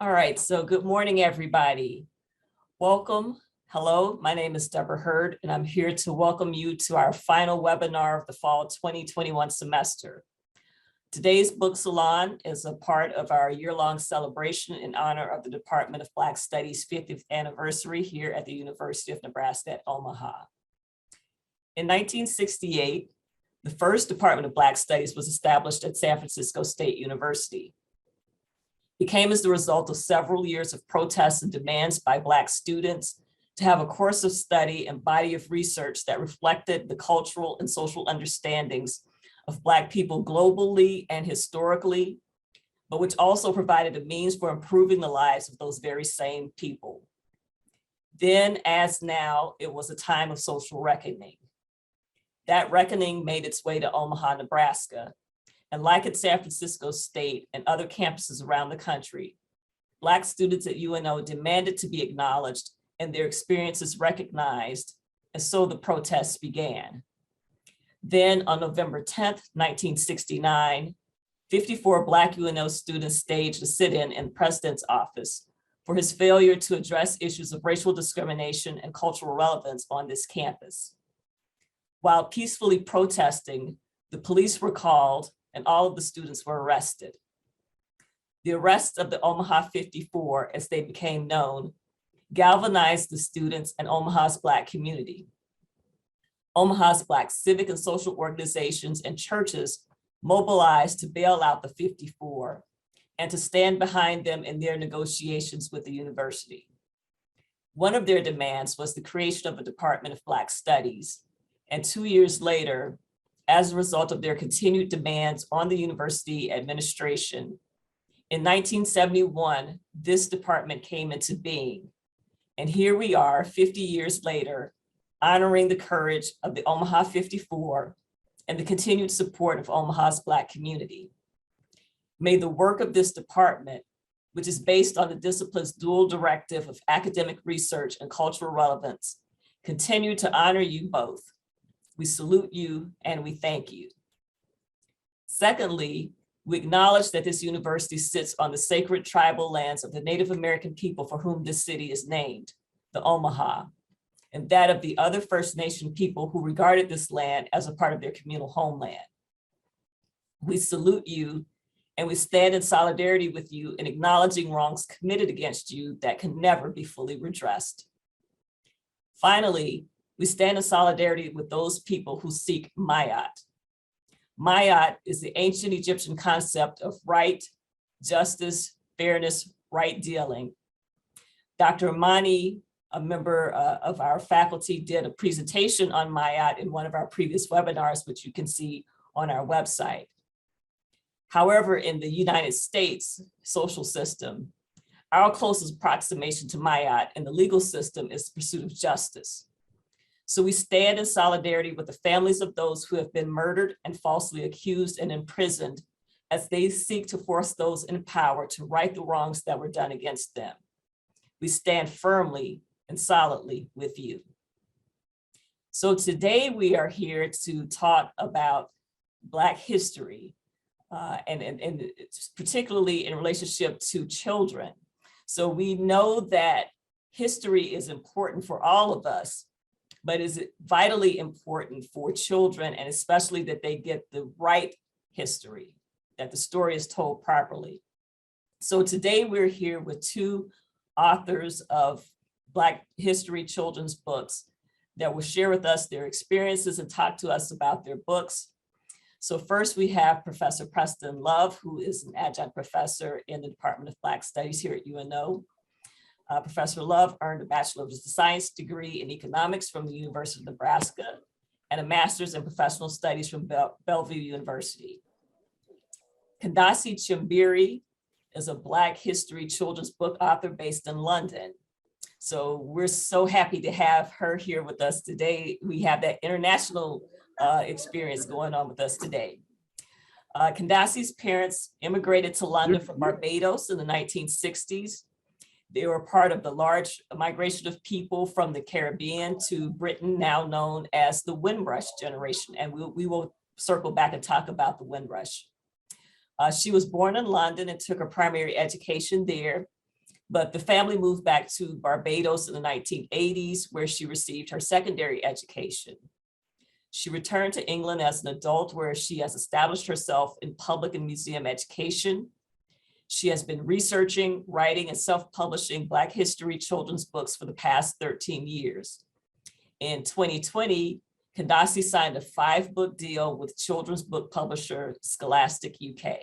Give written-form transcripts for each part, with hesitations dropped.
All right, so good morning, everybody. Welcome. Hello, my name is Deborah Hurd, and I'm here to welcome you to our final webinar of the fall 2021 semester. Today's book salon is a part of our year-long celebration in honor of the Department of Black Studies' 50th anniversary here at the University of Nebraska at Omaha. In 1968, the first Department of Black Studies was established at San Francisco State University. It came as the result of several years of protests and demands by Black students to have a course of study and body of research that reflected the cultural and social understandings of Black people globally and historically, but which also provided a means for improving the lives of those very same people. Then, as now, it was a time of social reckoning. That reckoning made its way to Omaha, Nebraska. And like at San Francisco State and other campuses around the country, Black students at UNO demanded to be acknowledged and their experiences recognized, and so the protests began. Then on November 10th, 1969, 54 Black UNO students staged a sit-in in the president's office for his failure to address issues of racial discrimination and cultural relevance on this campus. While peacefully protesting, the police were called and all of the students were arrested. The arrest of the Omaha 54, as they became known, galvanized the students and Omaha's Black community. Omaha's Black civic and social organizations and churches mobilized to bail out the 54 and to stand behind them in their negotiations with the university. One of their demands was the creation of a Department of Black Studies, and 2 years later, as a result of their continued demands on the university administration, in 1971, this department came into being. And here we are 50 years later, honoring the courage of the Omaha 54 and the continued support of Omaha's Black community. May the work of this department, which is based on the discipline's dual directive of academic research and cultural relevance, continue to honor you both. We salute you and we thank you. Secondly, we acknowledge that this university sits on the sacred tribal lands of the Native American people for whom this city is named, the Omaha, and that of the other First Nation people who regarded this land as a part of their communal homeland. We salute you and we stand in solidarity with you in acknowledging wrongs committed against you that can never be fully redressed. Finally, we stand in solidarity with those people who seek Mayat. Mayat is the ancient Egyptian concept of right, justice, fairness, right dealing. Dr. Mani, a member of our faculty, did a presentation on Mayat in one of our previous webinars, which you can see on our website. However, in the United States social system, our closest approximation to Mayat in the legal system is the pursuit of justice. So we stand in solidarity with the families of those who have been murdered and falsely accused and imprisoned as they seek to force those in power to right the wrongs that were done against them. We stand firmly and solidly with you. So today we are here to talk about Black history and particularly in relationship to children. So we know that history is important for all of us, but is vitally important for children, and especially that they get the right history, that the story is told properly. So today we're here with two authors of Black history children's books that will share with us their experiences and talk to us about their books. So first we have Professor Preston Love, who is an adjunct professor in the Department of Black Studies here at UNO. Professor Love earned a Bachelor of Science degree in economics from the University of Nebraska and a master's in professional studies from Bellevue University. Kandasi Chimbiri is a Black history children's book author based in London. So we're so happy to have her here with us today. We have that international experience going on with us today. Kandasi's parents immigrated to London from Barbados in the 1960s. They were part of the large migration of people from the Caribbean to Britain, now known as the Windrush generation. And we will circle back and talk about the Windrush. She was born in London and took her primary education there. But the family moved back to Barbados in the 1980s, where she received her secondary education. She returned to England as an adult, where she has established herself in public and museum education. She has been researching, writing, and self-publishing Black history children's books for the past 13 years. In 2020, Kandasi signed a 5-book deal with children's book publisher Scholastic UK.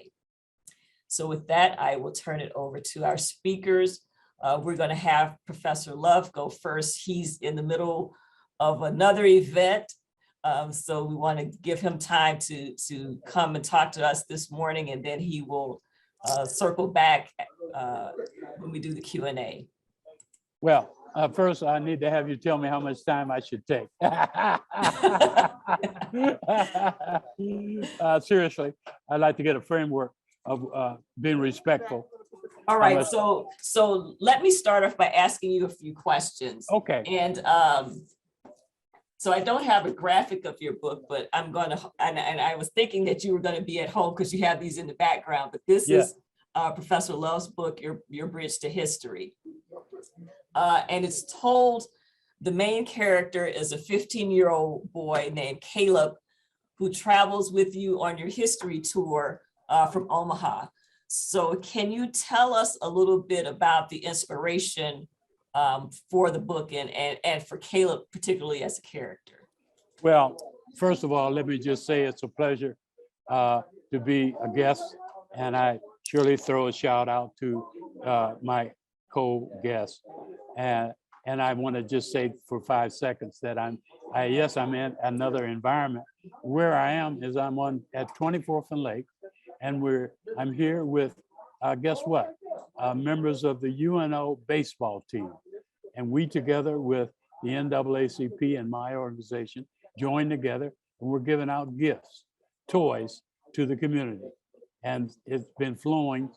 So with that, I will turn it over to our speakers. We're going to have Professor Love go first. He's in the middle of another event. So we want to give him time to come and talk to us this morning, and then he will circle back when we do the Q&A. Well, first I need to have you tell me how much time I should take. Seriously, I'd like to get a framework of being respectful. All right, so let me start off by asking you a few questions. Okay. And so I don't have a graphic of your book, but I'm going to, and I was thinking that you were going to be at home because you have these in the background, but this is Professor Love's book, Your Bridge to History. And it's told, the main character is a 15-year-old boy named Caleb, who travels with you on your history tour from Omaha. So can you tell us a little bit about the inspiration for the book and for Caleb, particularly as a character? Well, first of all, let me just say it's a pleasure to be a guest, and I surely throw a shout out to my co-guest. And I want to just say for 5 seconds that I'm in another environment. Where I am is I'm at 24th and Lake, and I'm here with guess what? Members of the UNO baseball team. And we, together with the NAACP and my organization, joined together, and we're giving out gifts, toys to the community. And it's been flowing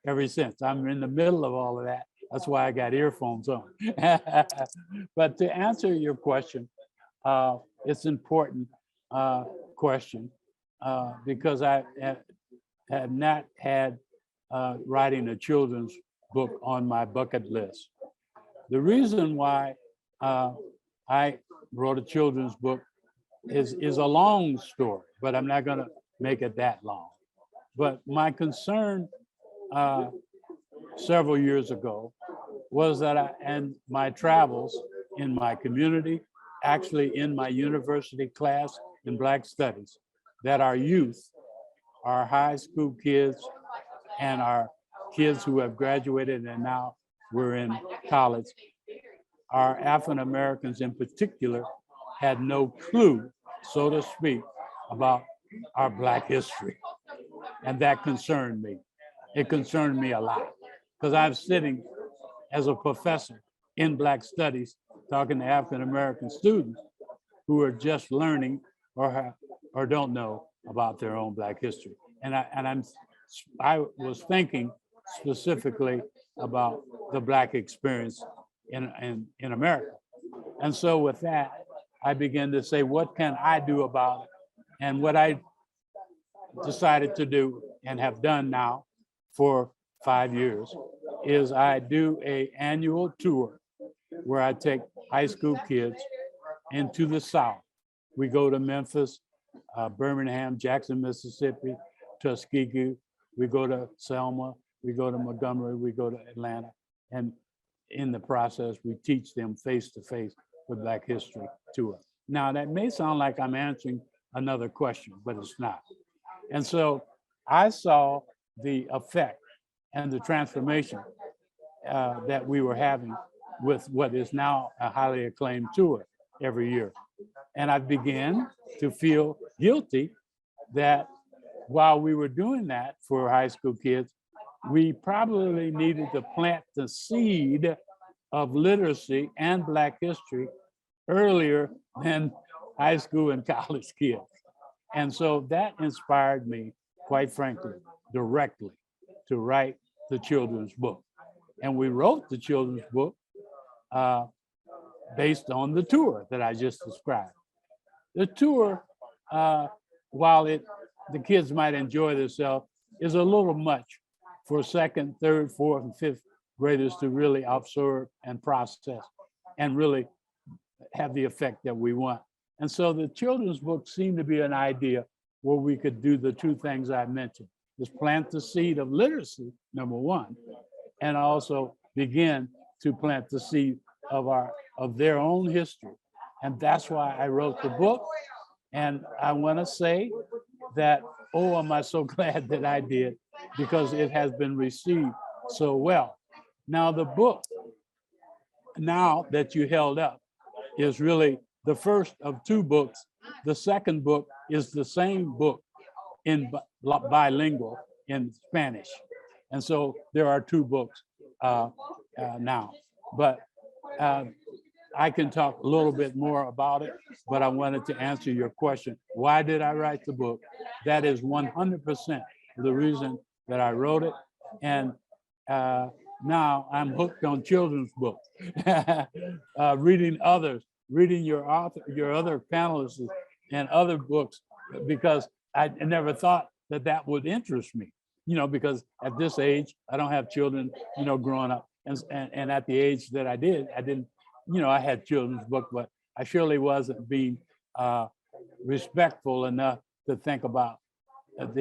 ever since. I'm in the middle of all of that. That's why I got earphones on. But to answer your question, it's an important question because I have not had writing a children's book on my bucket list. The reason why I wrote a children's book is a long story, but I'm not gonna make it that long. But my concern several years ago was that and my travels in my community, actually in my university class in Black Studies, that our youth, our high school kids, and our kids who have graduated and now we're in college, our African Americans in particular had no clue, so to speak, about our Black history. And that concerned me. It concerned me a lot because I'm sitting as a professor in Black Studies talking to African American students who are just learning or don't know about their own Black history. And I was thinking specifically about the Black experience in America. And so with that, I began to say, what can I do about it? And what I decided to do and have done now for 5 years is I do an annual tour where I take high school kids into the South. We go to Memphis, Birmingham, Jackson, Mississippi, Tuskegee. We go to Selma, we go to Montgomery, we go to Atlanta. And in the process, we teach them face-to-face with Black History Tour. Now, that may sound like I'm answering another question, but it's not. And so I saw the effect and the transformation that we were having with what is now a highly acclaimed tour every year. And I began to feel guilty that while we were doing that for high school kids, we probably needed to plant the seed of literacy and Black history earlier than high school and college kids. And so that inspired me, quite frankly, directly to write the children's book. And we wrote the children's book based on the tour that I just described. The tour, while the kids might enjoy themselves, is a little much for second, third, fourth, and fifth graders to really absorb and process and really have the effect that we want. And so the children's book seemed to be an idea where we could do the two things I mentioned, is plant the seed of literacy, number one, and also begin to plant the seed of their own history. And that's why I wrote the book. And I want to say that, oh, am I so glad that I did, because it has been received so well. Now the book, now that you held up, is really the first of two books. The second book is the same book in bilingual in Spanish. And so there are two books now. But I can talk a little bit more about it, but I wanted to answer your question. Why did I write the book? That is 100% the reason that I wrote it. And now I'm hooked on children's books, reading others, reading your other panelists and other books, because I never thought that that would interest me, because at this age, I don't have children, growing up. And at the age that I didn't, I had children's book, but I surely wasn't being respectful enough to think about that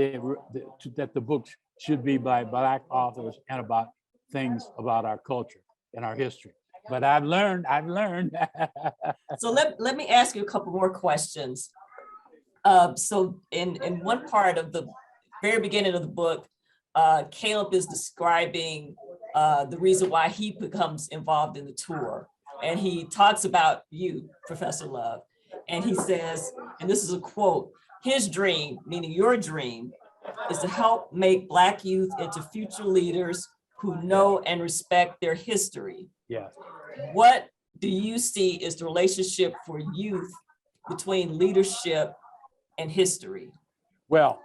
the books should be by Black authors and about things about our culture and our history. But I've learned. So let me ask you a couple more questions. So in one part of the very beginning of the book, Caleb is describing the reason why he becomes involved in the tour. And he talks about you, Professor Love. And he says, and this is a quote, his dream, meaning your dream, is to help make Black youth into future leaders who know and respect their history. Yeah. What do you see is the relationship for youth between leadership and history? Well,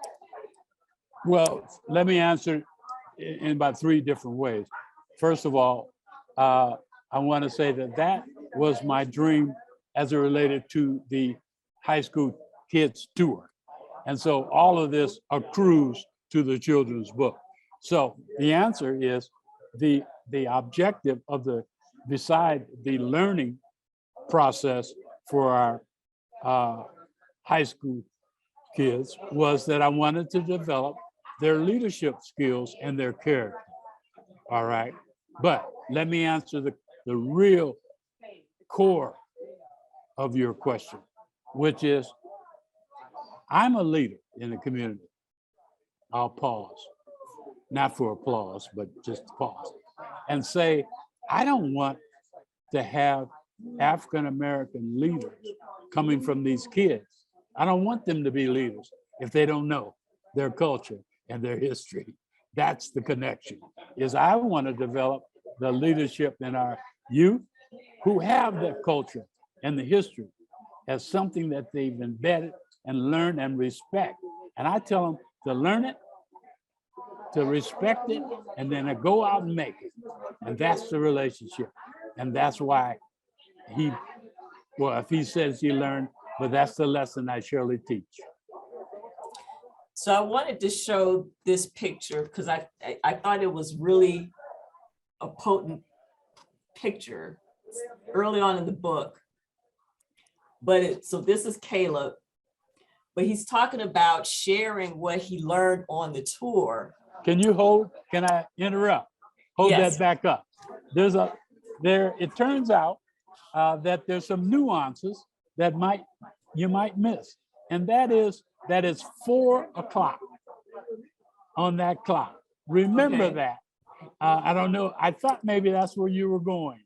let me answer in about three different ways. First of all, I want to say that was my dream as it related to the high school kids tour. And so all of this accrues to the children's book. So the answer is the objective of beside the learning process for our high school kids was that I wanted to develop their leadership skills and their character. All right. But let me answer the real core of your question, which is, I'm a leader in the community. I'll pause, not for applause, but just pause and say, I don't want to have African-American leaders coming from these kids. I don't want them to be leaders if they don't know their culture and their history. That's the connection, is I want to develop the leadership in our youth who have the culture and the history as something that they've embedded and learned and respect. And I tell them to learn it, to respect it, and then to go out and make it. And that's the relationship. And that's why if he says he learned, but that's the lesson I surely teach. So I wanted to show this picture because I thought it was really a potent picture early on in the book. But so this is Caleb, but he's talking about sharing what he learned on the tour. Can I interrupt? Hold Yes. That back up. It turns out that there's some nuances that you might miss. And that is that it's 4 o'clock on that clock. Remember Okay. that. I don't know. I thought maybe that's where you were going.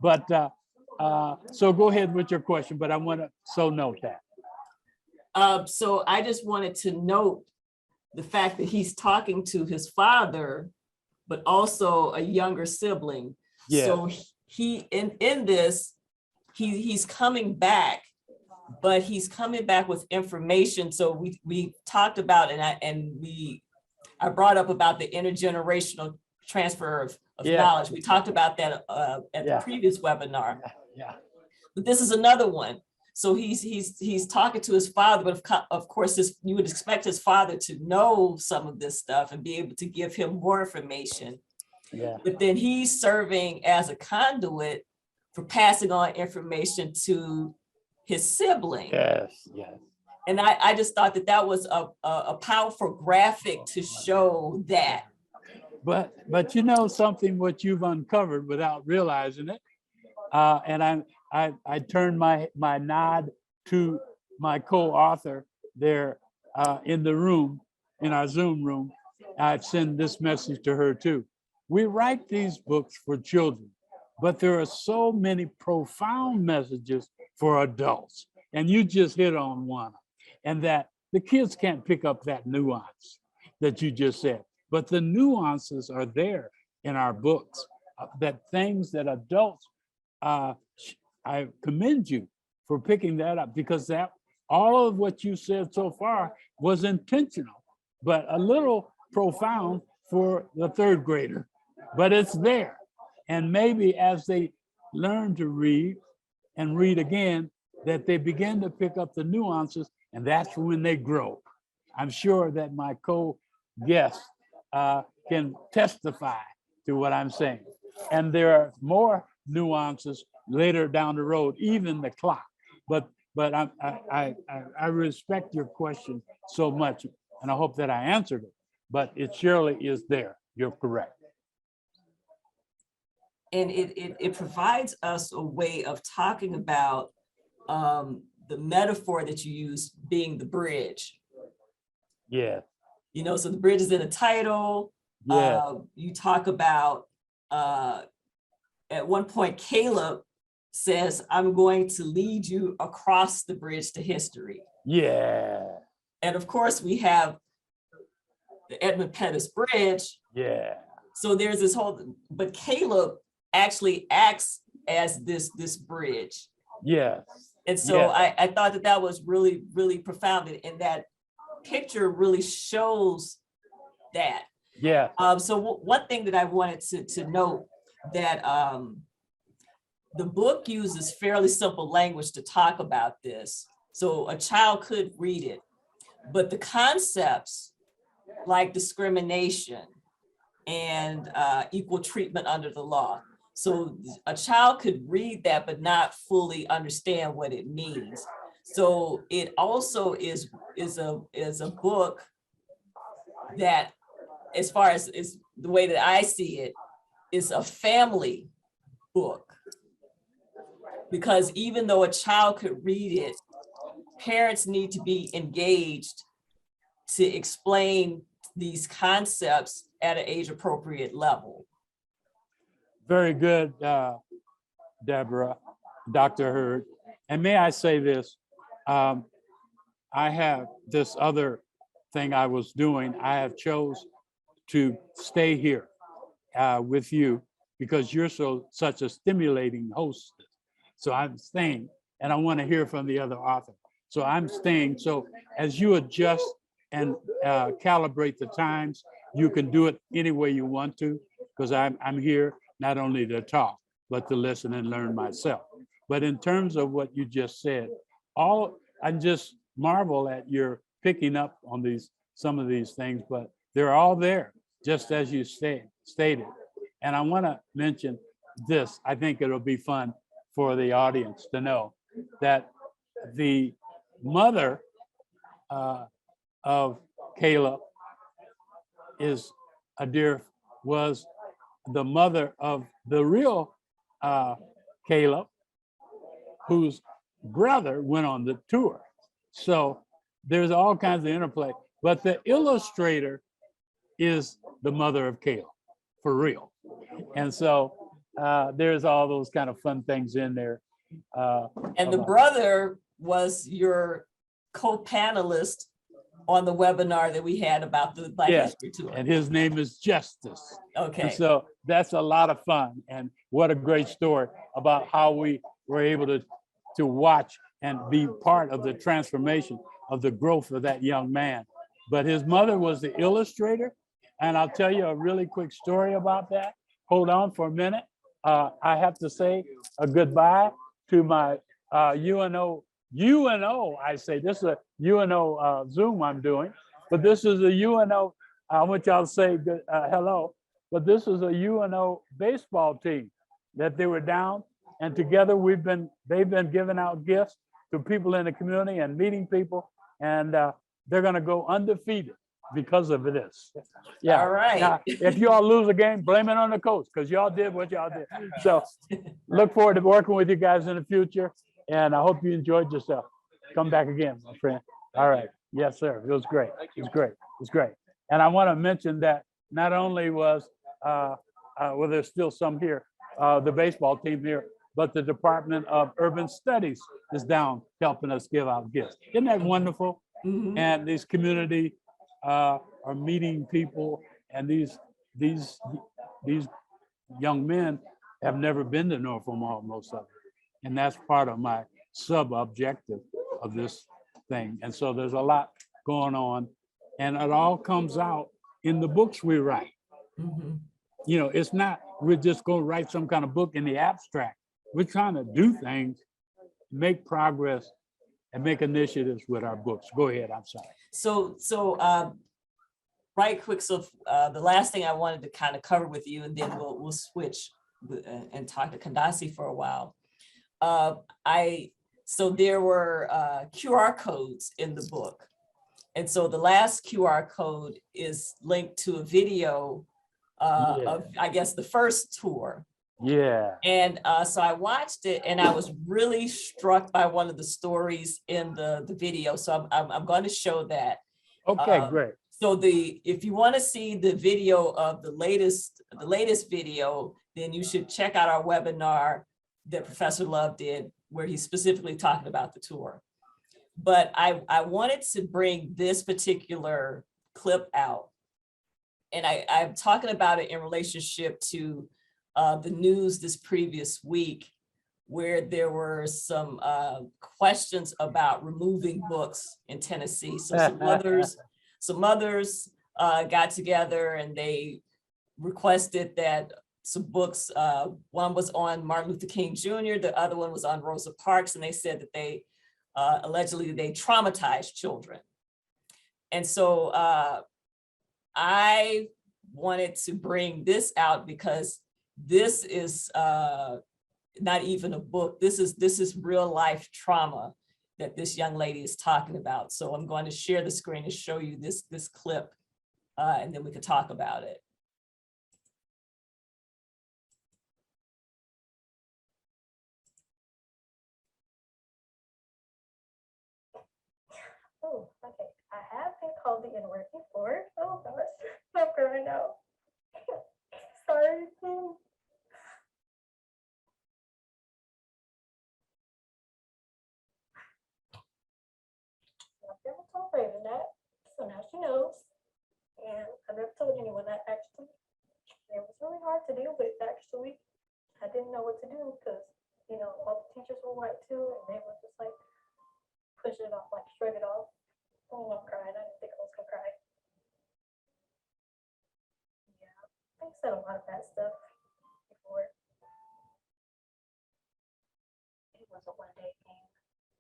But so go ahead with your question, but I want to note that. So I just wanted to note the fact that he's talking to his father, but also a younger sibling. Yeah. So he in this, he's coming back, but he's coming back with information. So we talked about, I brought up about the intergenerational transfer of knowledge. We talked about that at the previous webinar. Yeah. But this is another one. So he's talking to his father, but of course, you would expect his father to know some of this stuff and be able to give him more information. Yeah. But then he's serving as a conduit for passing on information to his sibling. Yes, yes. And I just thought that that was a powerful graphic to show that. But you know something what you've uncovered without realizing it, and I turned my nod to my co-author there in the room, in our Zoom room. I'd send this message to her too. We write these books for children, but there are so many profound messages for adults, and you just hit on one, and that the kids can't pick up that nuance that you just said. But the nuances are there in our books, that things that adults, I commend you for picking that up, because that all of what you said so far was intentional, but a little profound for the third grader, but it's there. And maybe as they learn to read and read again, that they begin to pick up the nuances, and that's when they grow. I'm sure that my co-guest can testify to what I'm saying. And there are more nuances later down the road, even the clock. But I respect your question so much, and I hope that I answered it. But it surely is there. You're correct. And it provides us a way of talking about the metaphor that you use being the bridge. Yeah. You know, so the bridge is in the title. Yeah. You talk about, at one point, Caleb says, I'm going to lead you across the bridge to history. Yeah. And of course, we have the Edmund Pettus Bridge. Yeah. So there's this whole, but Caleb actually acts as this bridge. Yeah. And so I thought that that was really, really profound. And that picture really shows that. Yeah. So one thing that I wanted to note, that the book uses fairly simple language to talk about this. So a child could read it, but the concepts like discrimination and equal treatment under the law. So a child could read that, but not fully understand what it means. So it also is a book that, as far as is the way that I see it, is a family book. Because even though a child could read it, parents need to be engaged to explain these concepts at an age-appropriate level. Very good, Deborah, Dr. Hurd. And may I say this, I have this other thing I was doing. I have chose to stay here with you because you're such a stimulating host. So I'm staying, and I want to hear from the other author. So I'm staying. So as you adjust and calibrate the times, you can do it any way you want to, because I'm here not only to talk, but to listen and learn myself. But in terms of what you just said, I just marvel at your picking up on some of these things, but they're all there, just as you stated. And I want to mention this. I think it'll be fun for the audience to know that the mother of Caleb was the mother of the real Caleb, whose brother went on the tour. So there's all kinds of interplay, but the illustrator is the mother of Caleb, for real. And so there's all those kind of fun things in there. And the brother was your co-panelist on the webinar that we had about the Black History Tour. And his name is Justice. Okay. And so that's a lot of fun. And what a great story about how we were able to watch and be part of the transformation of the growth of that young man. But his mother was the illustrator. And I'll tell you a really quick story about that. Hold on for a minute. I have to say a goodbye to my UNO, I say, this is a UNO Zoom I'm doing, but this is a UNO, I want y'all to say good, hello. but this is a UNO baseball team that they were down, and together they've been giving out gifts to people in the community and meeting people, and they're going to go undefeated because of this. Yeah. All right. Now, if y'all lose a game, blame it on the coach, because y'all did what y'all did. So look forward to working with you guys in the future, and I hope you enjoyed yourself. Come back again, my friend. All right. Yes, sir. It was great. It was great. It was great. And I want to mention that not only was, well, there's still some here, the baseball team here, but the Department of Urban Studies is down helping us give out gifts. Isn't that wonderful? Mhm. And these community are meeting people, and these young men have never been to North Omaha, most of them. And that's part of my sub-objective of this thing. And so there's a lot going on, and it all comes out in the books we write. Mhm. You know, it's not, we're just going to write some kind of book in the abstract. We're trying to do things, make progress, and make initiatives with our books. Go ahead, I'm sorry. So right quick, so the last thing I wanted to kind of cover with you, and then we'll switch and talk to Kandasi for a while. So there were QR codes in the book. And so the last QR code is linked to a video of, I guess, the first tour. Yeah. And so I watched it, and I was really struck by one of the stories in the video. So I'm going to show that. Okay, great. So if you want to see the video of the latest video, then you should check out our webinar that Professor Love did, where he's specifically talking about the tour. But I wanted to bring this particular clip out, and I'm talking about it in relationship to the news this previous week, where there were some questions about removing books in Tennessee. So some mothers got together, and they requested that some books, one was on Martin Luther King Jr., the other one was on Rosa Parks, and they said that they allegedly they traumatized children. And so I wanted to bring this out because this is not even a book. This is real life trauma that this young lady is talking about. So I'm going to share the screen and show you this clip, and then we can talk about it. Oh, okay. I have been called the N-word before. Oh gosh, I'm crying now. Sorry. I've never told Raven that, so now she knows. And I never told anyone that actually. It was really hard to deal with actually. I didn't know what to do because, you know, all the teachers were white too, and they were just like push it off, like shrug it off. Oh, I'm crying. I didn't think I was gonna cry. Yeah, they said a lot of bad stuff before. It was a one-day thing.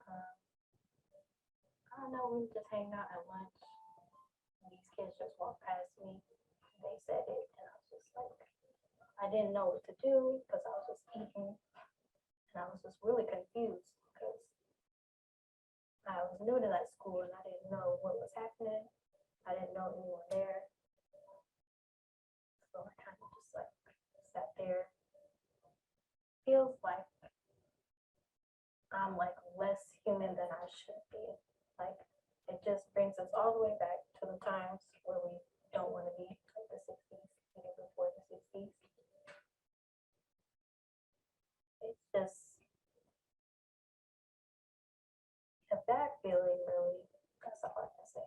I don't know, we were just hanging out at lunch, and these kids just walked past me. They said it, and I was just like, I didn't know what to do because I was just eating, and I was just really confused because I was new to that school and I didn't know what was happening. I didn't know anyone there. So I kind of just like sat there. Feels like I'm like less human than I should be. Like it just brings us all the way back to the times where we don't want to be, like the 60s, even before the 60s. It's just a bad feeling, really. That's all I can say.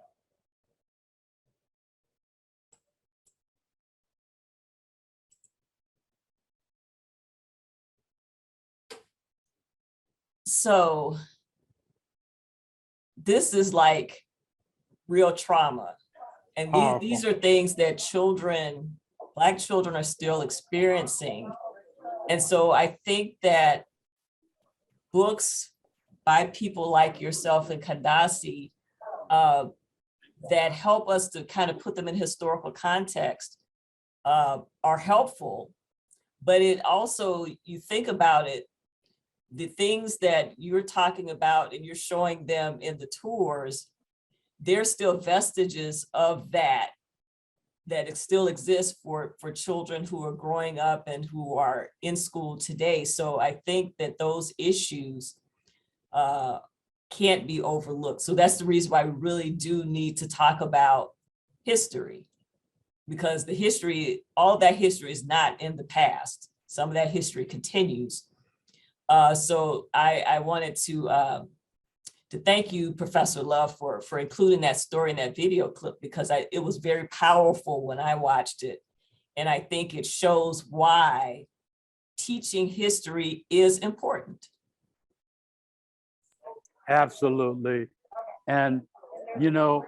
So this is like real trauma. And these are things that children, Black children, are still experiencing. And so I think that books by people like yourself and Kandasi that help us to kind of put them in historical context are helpful, but it also, you think about it, the things that you're talking about and you're showing them in the tours, there's still vestiges of that it still exists for children who are growing up and who are in school today. So I think that those issues can't be overlooked. So that's the reason why we really do need to talk about history, because the history, all that history is not in the past. Some of that history continues. So I wanted to thank you, Professor Love, for including that story in that video clip, because it was very powerful when I watched it. And I think it shows why teaching history is important. Absolutely. And, you know,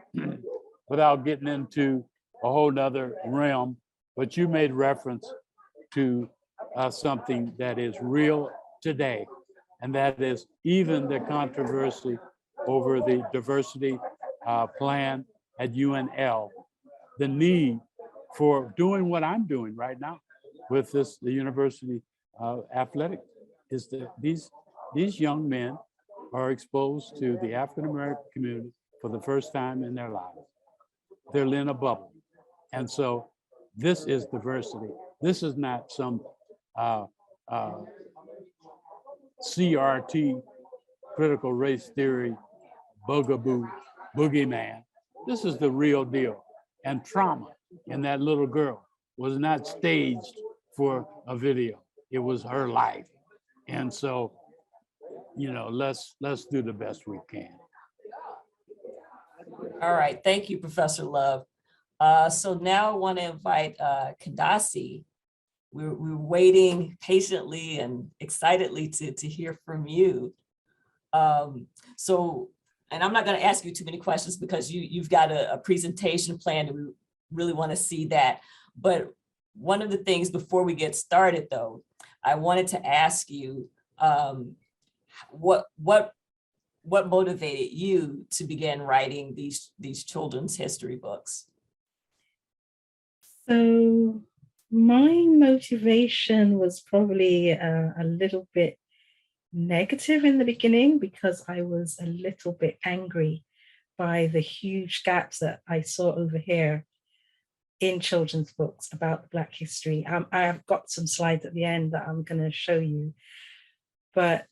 without getting into a whole nother realm, but you made reference to something that is real today, and that is even the controversy over the diversity plan at UNL, the need for doing what I'm doing right now with the university athletics, is that these young men are exposed to the African-American community for the first time in their lives. They're in a bubble. And so this is diversity. This is not some CRT, critical race theory, bugaboo, boogeyman. This is the real deal. And trauma in that little girl was not staged for a video. It was her life. And so, you know, let's do the best we can. All right, thank you, Professor Love. So now I want to invite Kadasi. We're waiting patiently and excitedly to hear from you. And I'm not going to ask you too many questions because you've got a presentation planned and we really want to see that. But one of the things before we get started, though, I wanted to ask you what motivated you to begin writing these children's history books? So my motivation was probably a little bit negative in the beginning, because I was a little bit angry by the huge gaps that I saw over here in children's books about Black history. I have got some slides at the end that I'm going to show you, but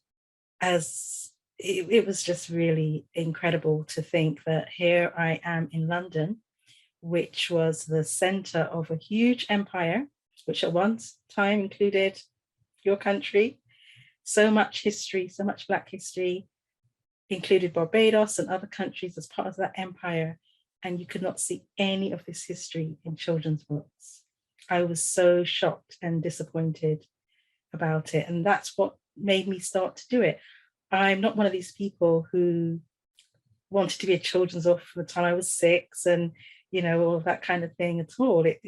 as it was just really incredible to think that here I am in London, which was the center of a huge empire, which at one time included your country. So much history, so much Black history, included Barbados and other countries as part of that empire. And you could not see any of this history in children's books. I was so shocked and disappointed about it. And that's what made me start to do it. I'm not one of these people who wanted to be a children's author from the time I was 6 and, you know, all of that kind of thing at all. It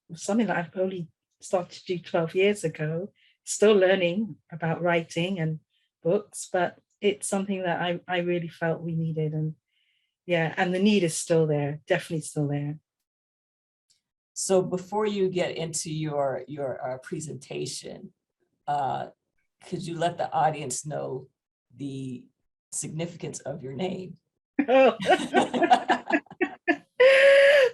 was something that I've only started to do 12 years ago, still learning about writing and books, but it's something that I really felt we needed. And yeah, and the need is still there, definitely still there. So before you get into your presentation, could you let the audience know the significance of your name?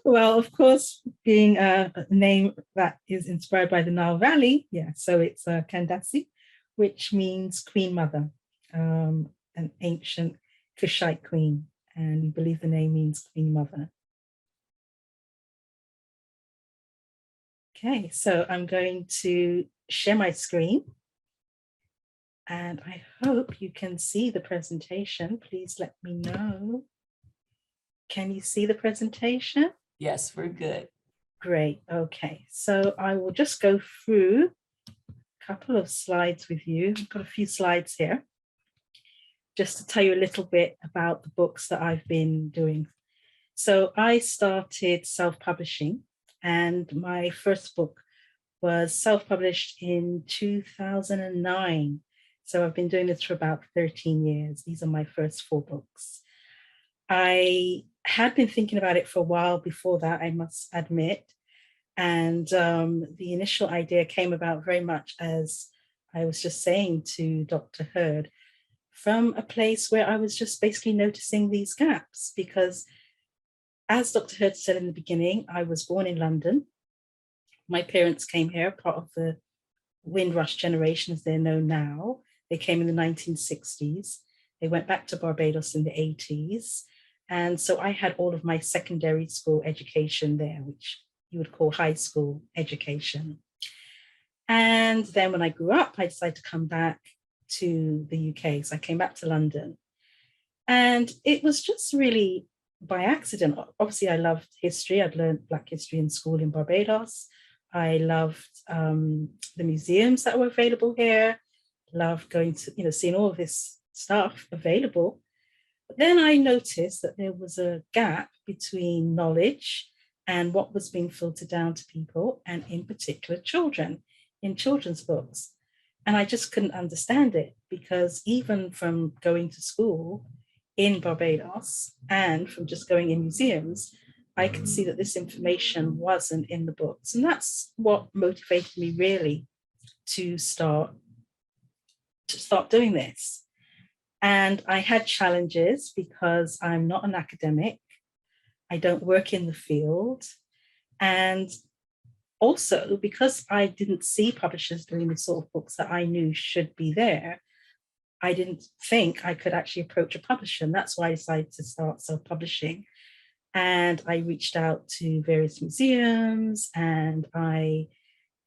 Well, of course, being a name that is inspired by the Nile Valley, yeah, so it's Kandasi, which means Queen Mother, an ancient Kushite queen, and we believe the name means Queen Mother. Okay, so I'm going to share my screen, and I hope you can see the presentation. Please let me know. Can you see the presentation? Yes, we're good. Great. Okay, so I will just go through a couple of slides with you. I've got a few slides here just to tell you a little bit about the books that I've been doing. So I started self-publishing, and my first book was self-published in 2009. So I've been doing this for about 13 years. These are my first 4 books. I had been thinking about it for a while before that, I must admit, And the initial idea came about very much, as I was just saying to Dr. Hurd, from a place where I was just basically noticing these gaps. Because as Dr. Hurd said in the beginning, I was born in London. My parents came here, part of the Windrush generation as they're known now. They came in the 1960s. They went back to Barbados in the 80s. And so I had all of my secondary school education there, which you would call high school education. And then when I grew up, I decided to come back to the UK. So I came back to London. And it was just really by accident. Obviously, I loved history. I'd learned Black history in school in Barbados. I loved the museums that were available here. Loved going to, seeing all of this stuff available. But then I noticed that there was a gap between knowledge and what was being filtered down to people, and in particular children, in children's books. And I just couldn't understand it, because even from going to school in Barbados and from just going in museums, I could see that this information wasn't in the books. And that's what motivated me really to start doing this. And I had challenges because I'm not an academic. I don't work in the field. And also because I didn't see publishers doing the sort of books that I knew should be there, I didn't think I could actually approach a publisher. And that's why I decided to start self-publishing. And I reached out to various museums and I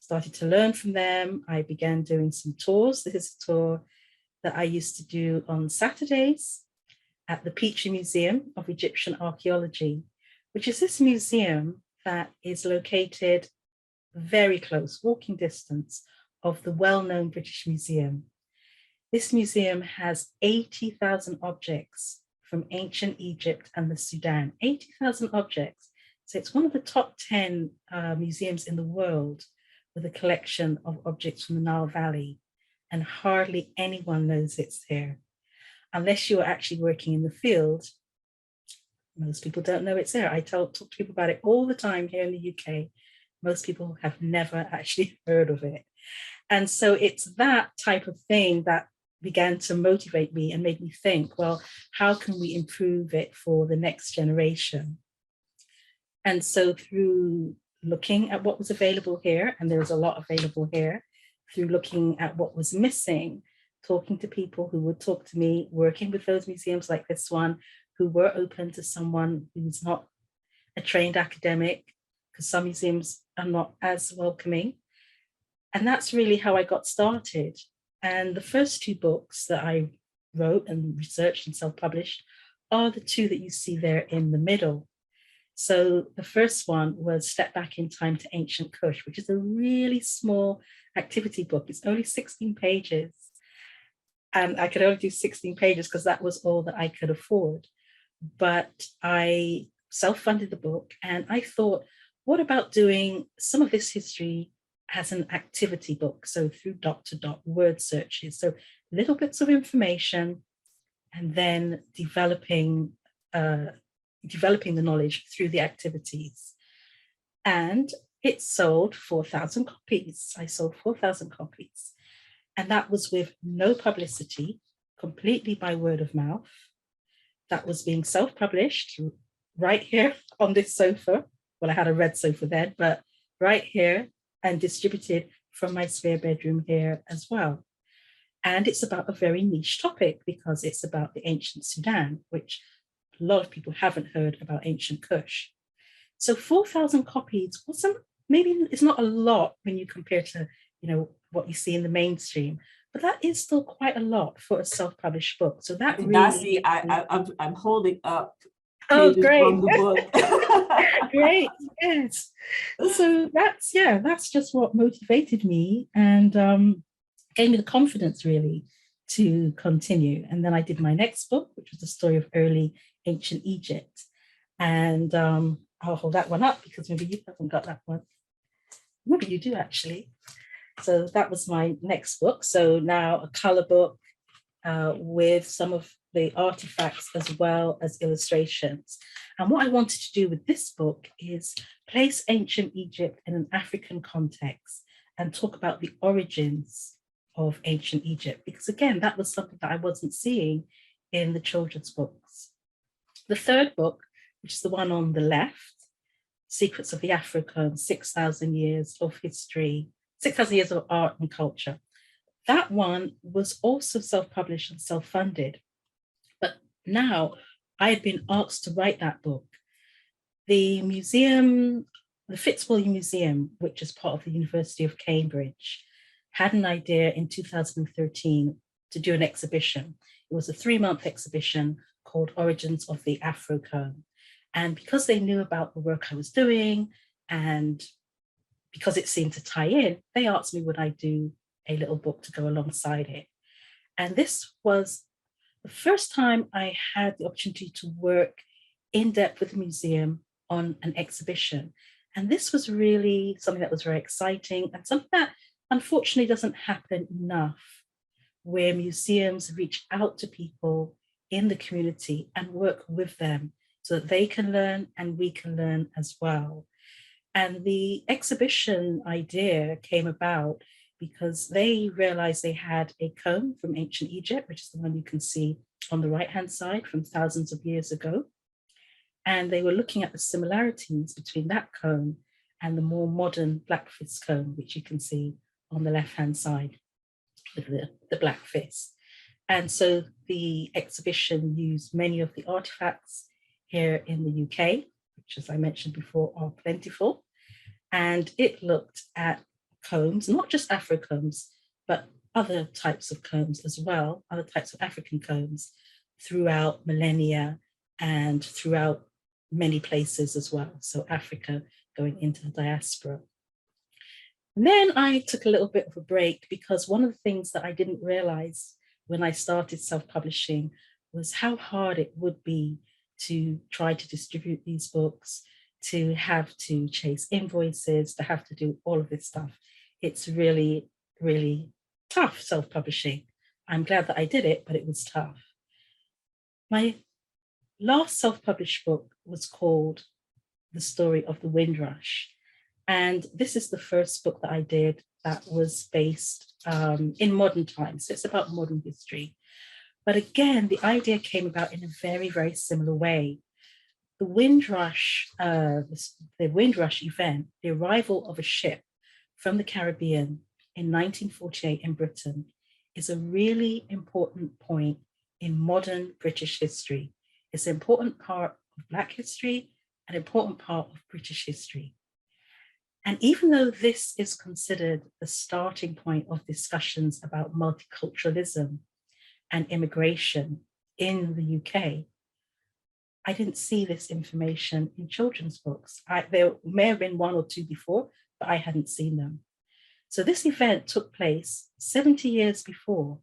started to learn from them. I began doing some tours. This is a tour that I used to do on Saturdays at the Petrie Museum of Egyptian Archaeology, which is this museum that is located very close, walking distance of the well-known British Museum. This museum has 80,000 objects from ancient Egypt and the Sudan, 80,000 objects. So it's one of the top 10 museums in the world with a collection of objects from the Nile Valley. And hardly anyone knows it's there. Unless you're actually working in the field, most people don't know it's there. I talk to people about it all the time here in the UK. Most people have never actually heard of it. And so it's that type of thing that began to motivate me and made me think, well, how can we improve it for the next generation? And so through looking at what was available here, and there was a lot available here, through looking at what was missing, talking to people who would talk to me, working with those museums like this one, who were open to someone who's not a trained academic, because some museums are not as welcoming. And that's really how I got started. And the first two books that I wrote and researched and self-published are the two that you see there in the middle. So the first one was Step Back in Time to Ancient Kush, which is a really small activity book. It's only 16 pages. And I could only do 16 pages because that was all that I could afford. But I self-funded the book and I thought, what about doing some of this history as an activity book? So through dot to dot word searches. So little bits of information and then developing the knowledge through the activities. And it sold 4,000 copies. I sold 4,000 copies. And that was with no publicity, completely by word of mouth. That was being self-published right here on this sofa. Well, I had a red sofa then, but right here, and distributed from my spare bedroom here as well. And it's about a very niche topic because it's about the ancient Sudan, which a lot of people haven't heard about ancient Kush. So 4,000 copies wasn't, maybe it's not a lot when you compare to, what you see in the mainstream, but that is still quite a lot for a self-published book. So that really, Nasi, I'm holding up oh, pages great. from the book. Great, yes. So that's just what motivated me and gave me the confidence really to continue. And then I did my next book, which was the story of early ancient Egypt. And I'll hold that one up because maybe you haven't got that one. Maybe you do actually. So that was my next book. So now a color book, with some of the artifacts as well as illustrations. And what I wanted to do with this book is place ancient Egypt in an African context and talk about the origins of ancient Egypt, because again, that was something that I wasn't seeing in the children's books. The third book, which is the one on the left, Secrets of the Afro Cone, 6,000 years of history, 6,000 years of art and culture. That one was also self-published and self-funded. But now I had been asked to write that book. The museum, the Fitzwilliam Museum, which is part of the University of Cambridge, had an idea in 2013 to do an exhibition. It was a 3-month exhibition called Origins of the Afro Cone. And because they knew about the work I was doing, and because it seemed to tie in, they asked me would I do a little book to go alongside it. And this was the first time I had the opportunity to work in depth with the museum on an exhibition. And this was really something that was very exciting and something that unfortunately doesn't happen enough, where museums reach out to people in the community and work with them so that they can learn and we can learn as well. And the exhibition idea came about because they realized they had a comb from ancient Egypt, which is the one you can see on the right-hand side from thousands of years ago. And they were looking at the similarities between that comb and the more modern black-fist comb, which you can see on the left-hand side with the black fist. And so the exhibition used many of the artifacts here in the UK, which, as I mentioned before, are plentiful. And it looked at combs, not just Afro combs, but other types of combs as well, other types of African combs throughout millennia and throughout many places as well. So Africa going into the diaspora. And then I took a little bit of a break because one of the things that I didn't realize when I started self-publishing was how hard it would be to try to distribute these books, to have to chase invoices, to have to do all of this stuff. It's really, really tough self-publishing. I'm glad that I did it, but it was tough. My last self-published book was called The Story of the Windrush. And this is the first book that I did that was based in modern times. So it's about modern history. But again, the idea came about in a very, very similar way. The Windrush event, the arrival of a ship from the Caribbean in 1948 in Britain, is a really important point in modern British history. It's an important part of Black history, an important part of British history. And even though this is considered the starting point of discussions about multiculturalism and immigration in the UK, I didn't see this information in children's books. There may have been one or two before, but I hadn't seen them. So this event took place 70 years before.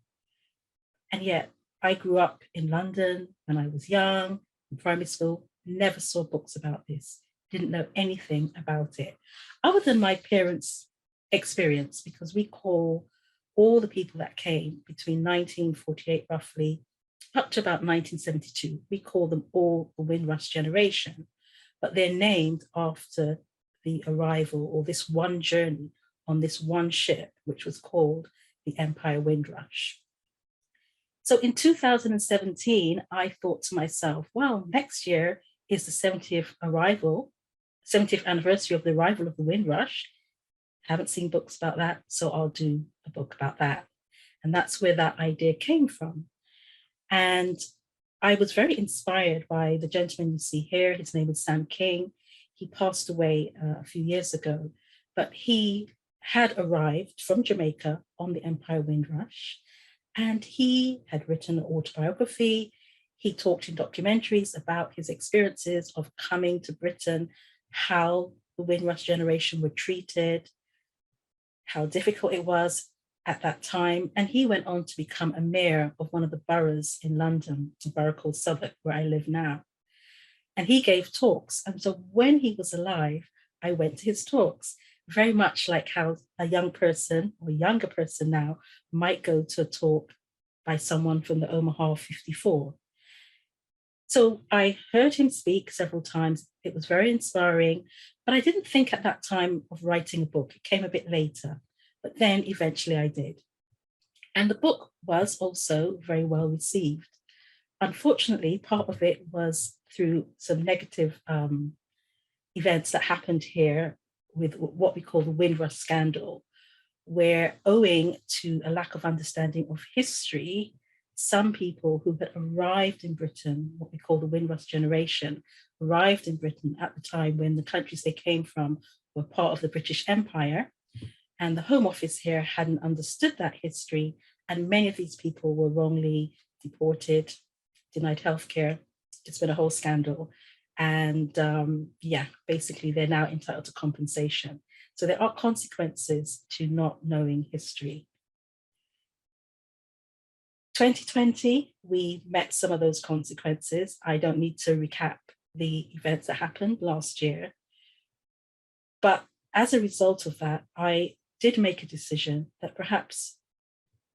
And yet I grew up in London when I was young, in primary school, never saw books about this, didn't know anything about it, other than my parents' experience, because we call all the people that came between 1948 roughly up to about 1972, we call them all the Windrush generation, but they're named after the arrival or this one journey on this one ship, which was called the Empire Windrush. So in 2017, I thought to myself, well, next year is the 70th anniversary of the arrival of the Windrush. Haven't seen books about that, so I'll do a book about that. And that's where that idea came from. And I was very inspired by the gentleman you see here. His name is Sam King. He passed away a few years ago, but he had arrived from Jamaica on the Empire Windrush, and he had written an autobiography. He talked in documentaries about his experiences of coming to Britain, how the Windrush generation were treated, how difficult it was at that time. And he went on to become a mayor of one of the boroughs in London, a borough called Southwark, where I live now. And he gave talks. And so when he was alive, I went to his talks, very much like how a young person or younger person now might go to a talk by someone from the Omaha 54. So I heard him speak several times. It was very inspiring, but I didn't think at that time of writing a book. It came a bit later, but then eventually I did. And the book was also very well received. Unfortunately, part of it was through some negative events that happened here with what we call the Windrush Scandal, where owing to a lack of understanding of history, some people who had arrived in Britain, what we call the Windrush generation, arrived in Britain at the time when the countries they came from were part of the British Empire. And the Home Office here hadn't understood that history. And many of these people were wrongly deported, denied healthcare. It's been a whole scandal. And basically they're now entitled to compensation. So there are consequences to not knowing history. 2020, we met some of those consequences. I don't need to recap the events that happened last year. But as a result of that, I did make a decision that perhaps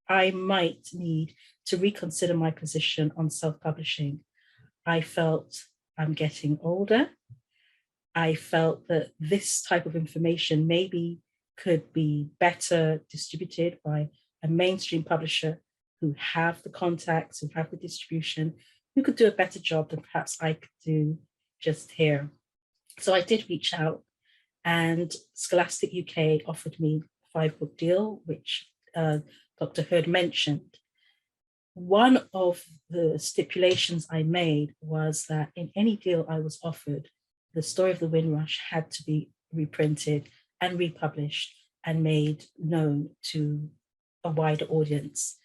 I might need to reconsider my position on self-publishing. I felt I'm getting older. I felt that this type of information maybe could be better distributed by a mainstream publisher who have the contacts, who have the distribution, who could do a better job than perhaps I could do just here. So I did reach out, and Scholastic UK offered me a 5-book deal, which Dr. Hurd mentioned. One of the stipulations I made was that in any deal I was offered, the Story of the Windrush had to be reprinted and republished and made known to a wider audience.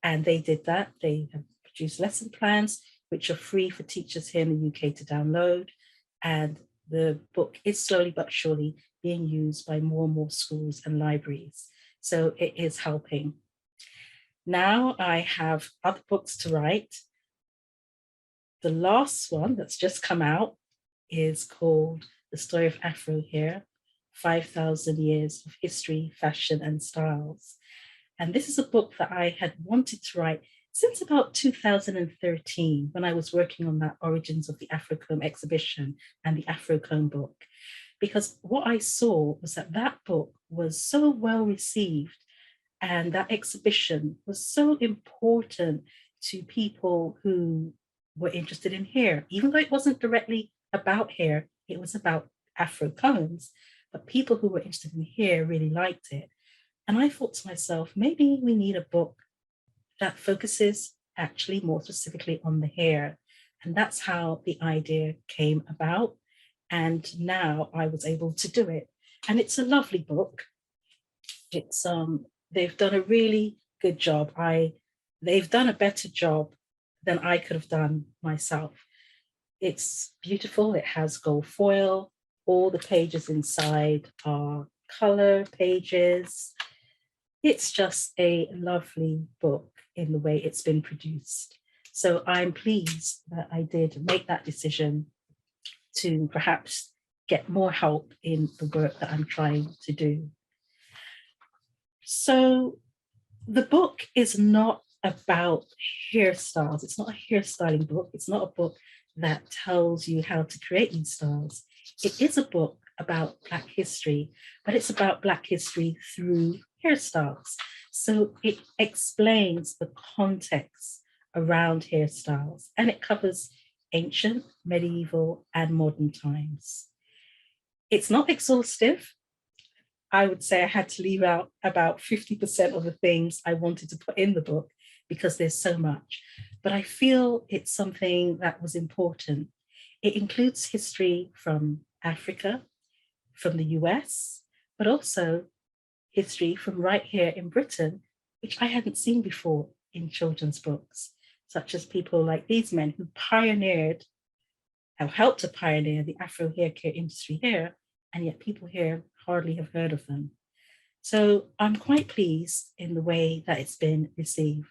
And they did that. They have produced lesson plans, which are free for teachers here in the UK to download. And the book is slowly but surely being used by more and more schools and libraries. So it is helping. Now I have other books to write. The last one that's just come out is called The Story of Afro here, 5,000 Years of History, Fashion and Styles. And this is a book that I had wanted to write since about 2013, when I was working on that Origins of the Afrocomb exhibition and the Afrocomb book. Because what I saw was that that book was so well received, and that exhibition was so important to people who were interested in hair, even though it wasn't directly about hair, it was about Afrocombs, but people who were interested in hair really liked it. And I thought to myself, maybe we need a book that focuses actually more specifically on the hair. And that's how the idea came about. And now I was able to do it. And it's a lovely book. It's they've done a really good job. They've done a better job than I could have done myself. It's beautiful. It has gold foil. All the pages inside are color pages. It's just a lovely book in the way it's been produced. So I'm pleased that I did make that decision to perhaps get more help in the work that I'm trying to do. So the book is not about hairstyles. It's not a hairstyling book. It's not a book that tells you how to create these styles. It is a book about Black history, but it's about Black history through hairstyles. So it explains the context around hairstyles, and it covers ancient, medieval, and modern times. It's not exhaustive. I would say I had to leave out about 50% of the things I wanted to put in the book because there's so much. But I feel it's something that was important. It includes history from Africa, from the US, but also history from right here in Britain, which I hadn't seen before in children's books, such as people like these men who pioneered, have helped to pioneer the Afro hair care industry here, and yet people here hardly have heard of them. So I'm quite pleased in the way that it's been received.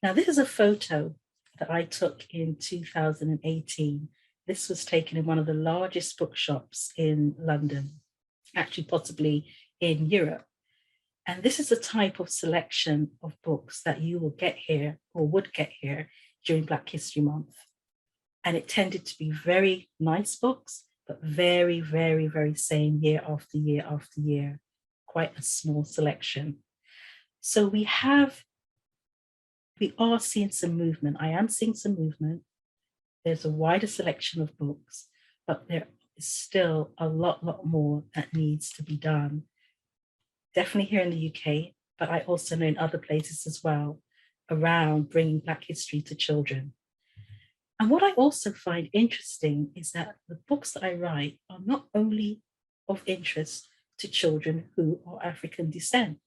Now, this is a photo that I took in 2018. This was taken in one of the largest bookshops in London, actually possibly in Europe. And this is the type of selection of books that you will get here or would get here during Black History Month. And it tended to be very nice books, but very, very, very same year after year after year, quite a small selection. So we are seeing some movement. I am seeing some movement. There's a wider selection of books, but there is still a lot more that needs to be done. Definitely here in the UK, but I also know in other places as well, around bringing Black history to children. And what I also find interesting is that the books that I write are not only of interest to children who are African descent.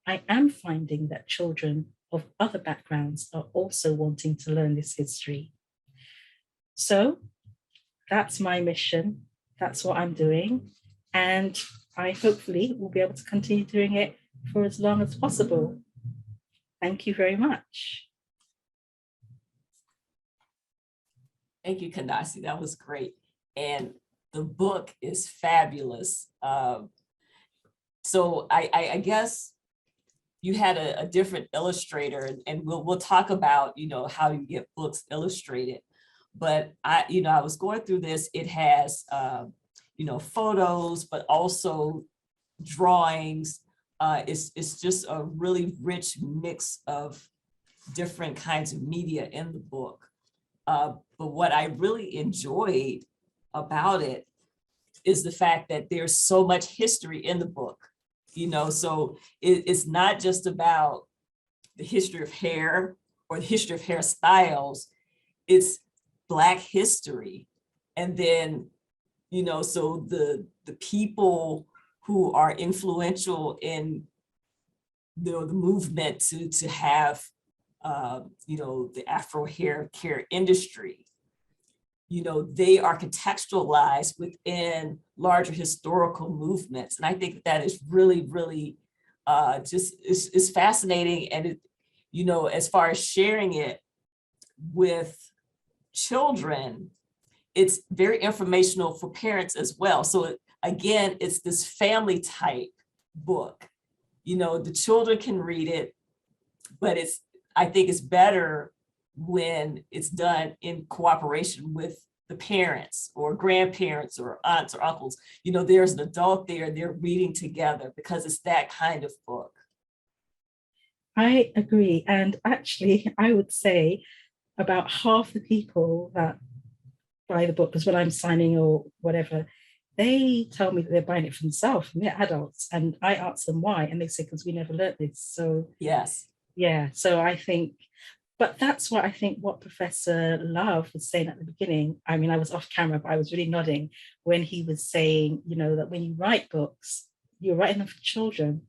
I am finding that children of other backgrounds are also wanting to learn this history. So that's my mission. That's what I'm doing. And I hopefully will be able to continue doing it for as long as possible. Thank you very much. Thank you, Kanasi. That was great. And the book is fabulous. So I guess you had a different illustrator, and we'll talk about, how you get books illustrated. But I was going through this. It has, photos, but also drawings. It's just a really rich mix of different kinds of media in the book. But what I really enjoyed about it is the fact that there's so much history in the book, so it's not just about the history of hair or the history of hairstyles, it's Black history. And then, so the people who are influential in the movement to have the Afro hair care industry, they are contextualized within larger historical movements. And I think that is really, really is fascinating. And it, as far as sharing it with children, it's very informational for parents as well. So again, it's this family type book. The children can read it, but I think it's better when it's done in cooperation with the parents or grandparents or aunts or uncles. There's an adult there, they're reading together, because it's that kind of book. I agree. And actually, I would say about half the people that buy the book, because when I'm signing or whatever, they tell me that they're buying it for themselves, and they're adults. And I ask them why, and they say, because we never learned this. So yes. Yeah, so I think, but that's what I think what Professor Love was saying at the beginning. I mean, I was off camera, but I was really nodding when he was saying, that when you write books, you're writing them for children,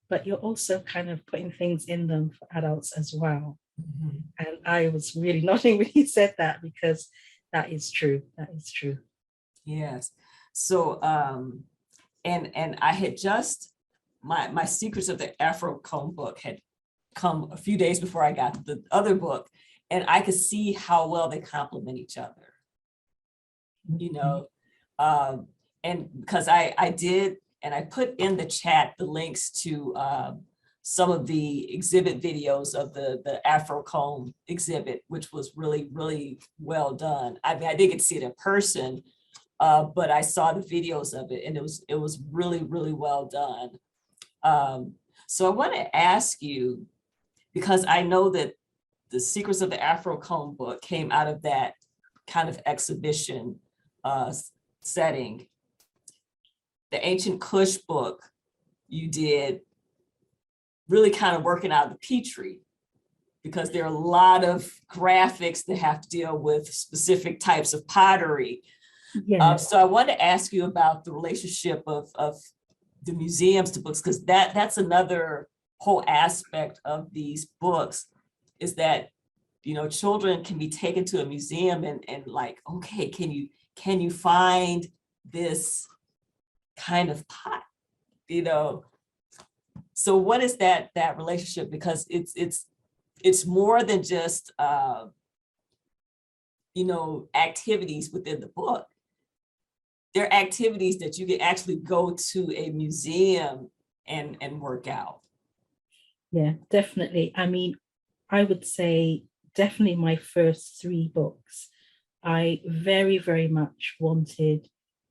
but you're also kind of putting things in them for adults as well. Mm-hmm. And I was really nodding when he said that, because that is true. That is true. Yes. So, and I had just, my Secrets of the Afro Comb book had come a few days before I got the other book, and I could see how well they complement each other, and because I did, and I put in the chat the links to some of the exhibit videos of the Afro Comb exhibit, which was really, really well done. I mean, I didn't get to see it in person, but I saw the videos of it, and it was really, really well done. So I want to ask you, because I know that the Secrets of the Afro Comb book came out of that kind of exhibition setting. The Ancient Kush book you did really kind of working out of the Petri, because there are a lot of graphics that have to deal with specific types of pottery. Yes. So I want to ask you about the relationship of the museums to books, because that's another whole aspect of these books, is that children can be taken to a museum and like, okay, can you find this kind of pot, so what is that relationship? Because it's more than just activities within the book. There are activities that you can actually go to a museum and work out. Yeah, definitely. I mean, I would say definitely my first three books. I very, very much wanted,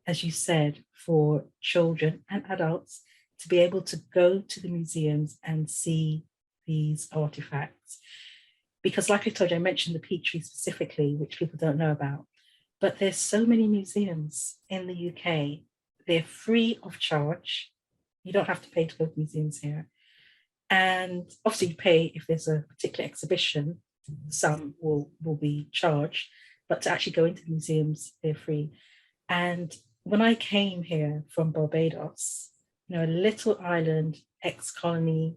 as you said, for children and adults to be able to go to the museums and see these artifacts. Because, like I told you, I mentioned the Petrie specifically, which people don't know about. But there's so many museums in the UK. They're free of charge. You don't have to pay to go to museums here. And obviously you pay if there's a particular exhibition, some will be charged, but to actually go into the museums, they're free. And when I came here from Barbados, you know, a little island, ex-colony,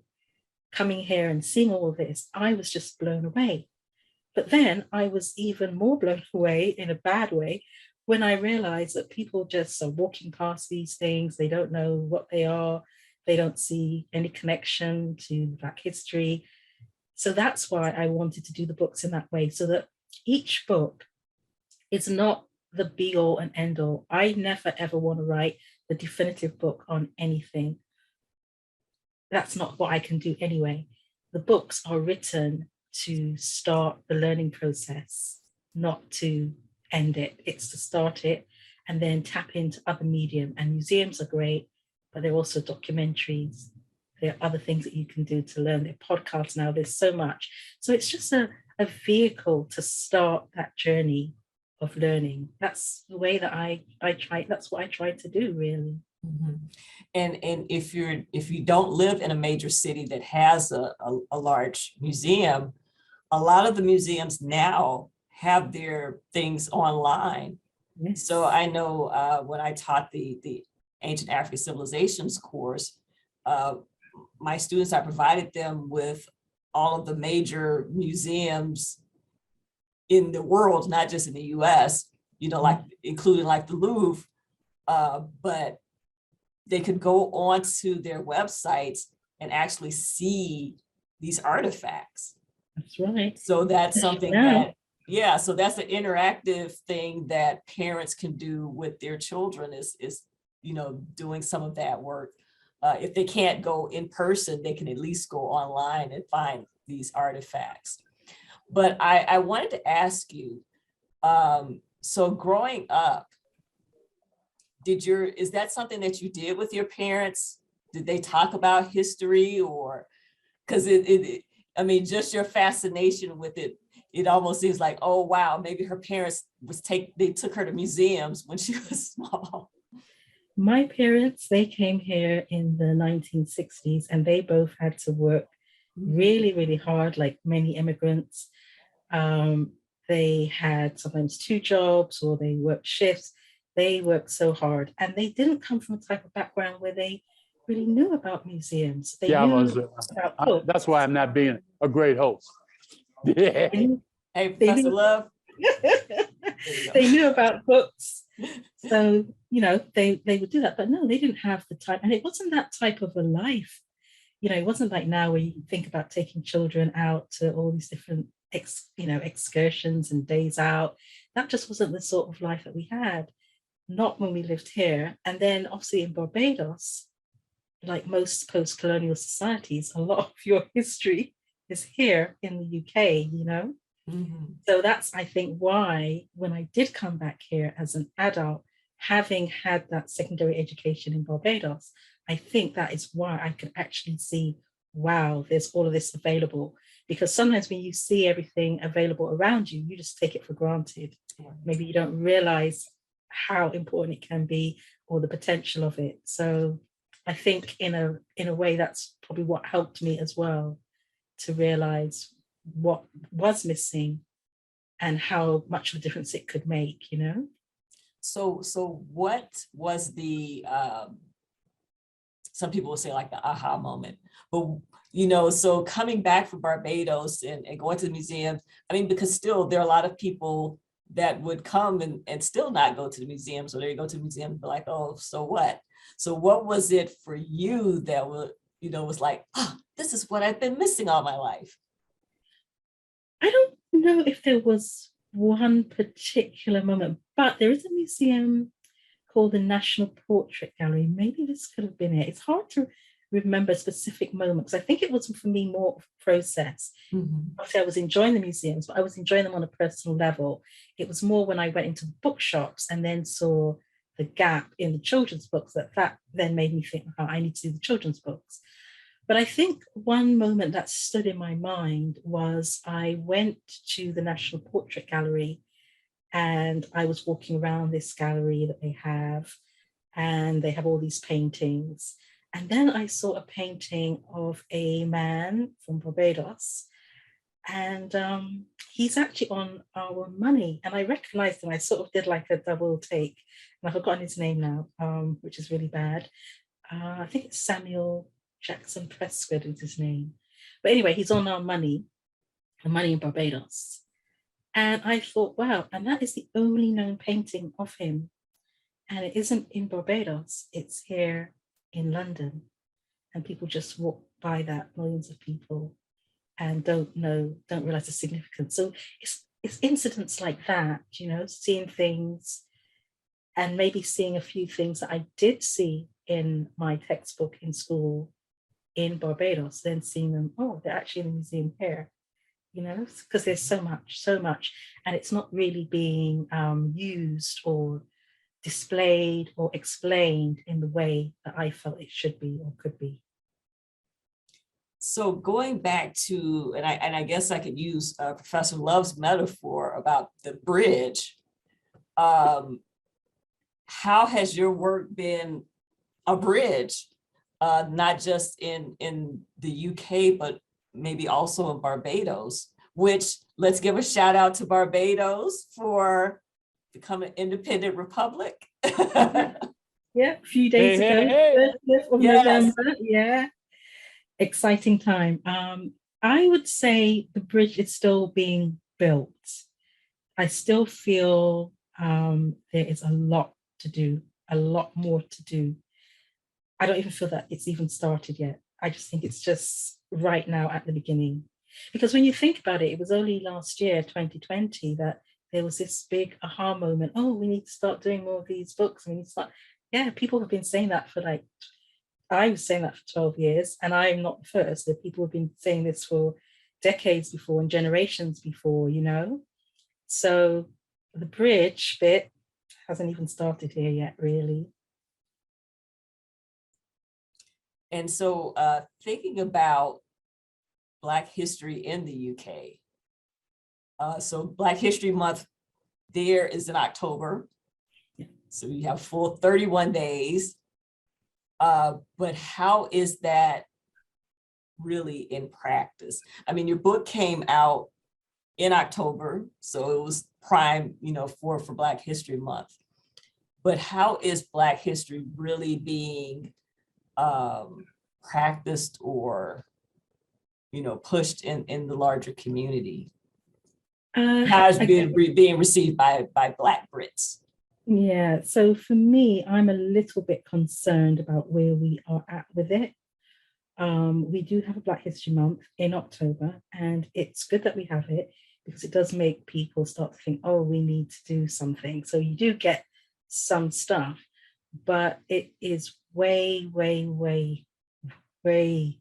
coming here and seeing all of this, I was just blown away. But then I was even more blown away in a bad way when I realized that people just are walking past these things, they don't know what they are, they don't see any connection to Black history. So that's why I wanted to do the books in that way, so that each book is not the be all and end all. I never ever want to write the definitive book on anything. That's not what I can do anyway. The books are written to start the learning process, not to end it. It's to start it and then tap into other medium. And museums are great, but they're also documentaries. There are other things that you can do to learn. There are podcasts now, there's so much. So it's just a vehicle to start that journey of learning. That's the way that I try, that's what I try to do, really. Mm-hmm. And if you don't live in a major city that has a large museum, a lot of the museums now have their things online. Yes. So I know when I taught the Ancient African Civilizations course, my students, I provided them with all of the major museums in the world, not just in the US, you know, like including like the Louvre, but they could go onto their websites and actually see these artifacts. That's right. So that's something Yeah. that, yeah, so that's an interactive thing that parents can do with their children is, you know, doing some of that work. If they can't go in person, they can at least go online and find these artifacts. But I wanted to ask you, so growing up, is that something that you did with your parents? Did they talk about history, or, because I mean, just your fascination with it, it almost seems like, oh, wow, maybe her parents they took her to museums when she was small. My parents, they came here in the 1960s and they both had to work really, really hard, like many immigrants. They had sometimes two jobs or they worked shifts. They worked so hard and they didn't come from a type of background where they really knew about museums. They knew about books. That's why I'm not being a great host. Yeah. Hey, Professor Love. They knew about books. So, you know, they would do that, but no, they didn't have the time. And it wasn't that type of a life. You know, it wasn't like now where you think about taking children out to all these different, excursions and days out. That just wasn't the sort of life that we had, not when we lived here. And then obviously in Barbados, like most post-colonial societies, a lot of your history is here in the UK, you know? Mm-hmm. So that's, I think, why when I did come back here as an adult, having had that secondary education in Barbados, I think that is why I can actually see, wow, there's all of this available. Because sometimes when you see everything available around you, you just take it for granted. Maybe you don't realize how important it can be or the potential of it. So I think in a way, that's probably what helped me as well to realize what was missing and how much of a difference it could make, you know? So what was the, some people will say like the aha moment, but, you know, so coming back from Barbados and going to the museums, I mean, because still there are a lot of people that would come and still not go to the museums, or they go to the museum and be like, oh, so what? So what was it for you that was, you know, was like, oh, this is what I've been missing all my life? I don't know if there was one particular moment, but there is a museum called the National Portrait Gallery. Maybe this could have been it. It's hard to remember specific moments. I think it was for me more of a process. Mhm. Obviously, I was enjoying the museums, but I was enjoying them on a personal level. It was more when I went into the bookshops and then saw the gap in the children's books that then made me think, oh, I need to do the children's books. But I think one moment that stood in my mind was I went to the National Portrait Gallery and I was walking around this gallery that they have, and they have all these paintings. And then I saw a painting of a man from Barbados, and he's actually on our money. And I recognized him. I sort of did like a double take, and I've forgotten his name now, which is really bad. I think it's Samuel Jackson Prescott is his name. But anyway, he's on our money, the money in Barbados. And I thought, wow, and that is the only known painting of him. And it isn't in Barbados, it's here in London. And people just walk by that, millions of people, and don't realize the significance. So it's incidents like that, seeing things and maybe seeing a few things that I did see in my textbook in school in Barbados, then seeing them, oh, they're actually in the museum here, because there's so much, and it's not really being used or displayed or explained in the way that I felt it should be or could be. So going back to, and I guess I could use Professor Love's metaphor about the bridge. How has your work been a bridge, not just in the UK, but maybe also in Barbados, which, let's give a shout out to Barbados for becoming an independent republic. Yeah, a few days ago, 30th of November. Yeah, exciting time. I would say the bridge is still being built. I still feel there is a lot to do, a lot more to do. I don't even feel that it's even started yet. I just think it's just right now at the beginning. Because when you think about it, it was only last year, 2020, that there was this big aha moment. Oh, we need to start doing more of these books. We need to start. Yeah, people have been saying that for I was saying that for 12 years, and I'm not the first. There people have been saying this for decades before and generations before, So the bridge bit hasn't even started here yet, really. And so thinking about Black history in the UK. So Black History Month there is in October. So you have full 31 days. But how is that really in practice? I mean, your book came out in October, so it was prime, for Black History Month. But how is Black history really being practiced or, pushed in the larger community? How is it being received by Black Brits? Yeah, so for me, I'm a little bit concerned about where we are at with it. We do have a Black History Month in October, and it's good that we have it because it does make people start to think, oh, we need to do something. So you do get some stuff, but it is way, way, way, way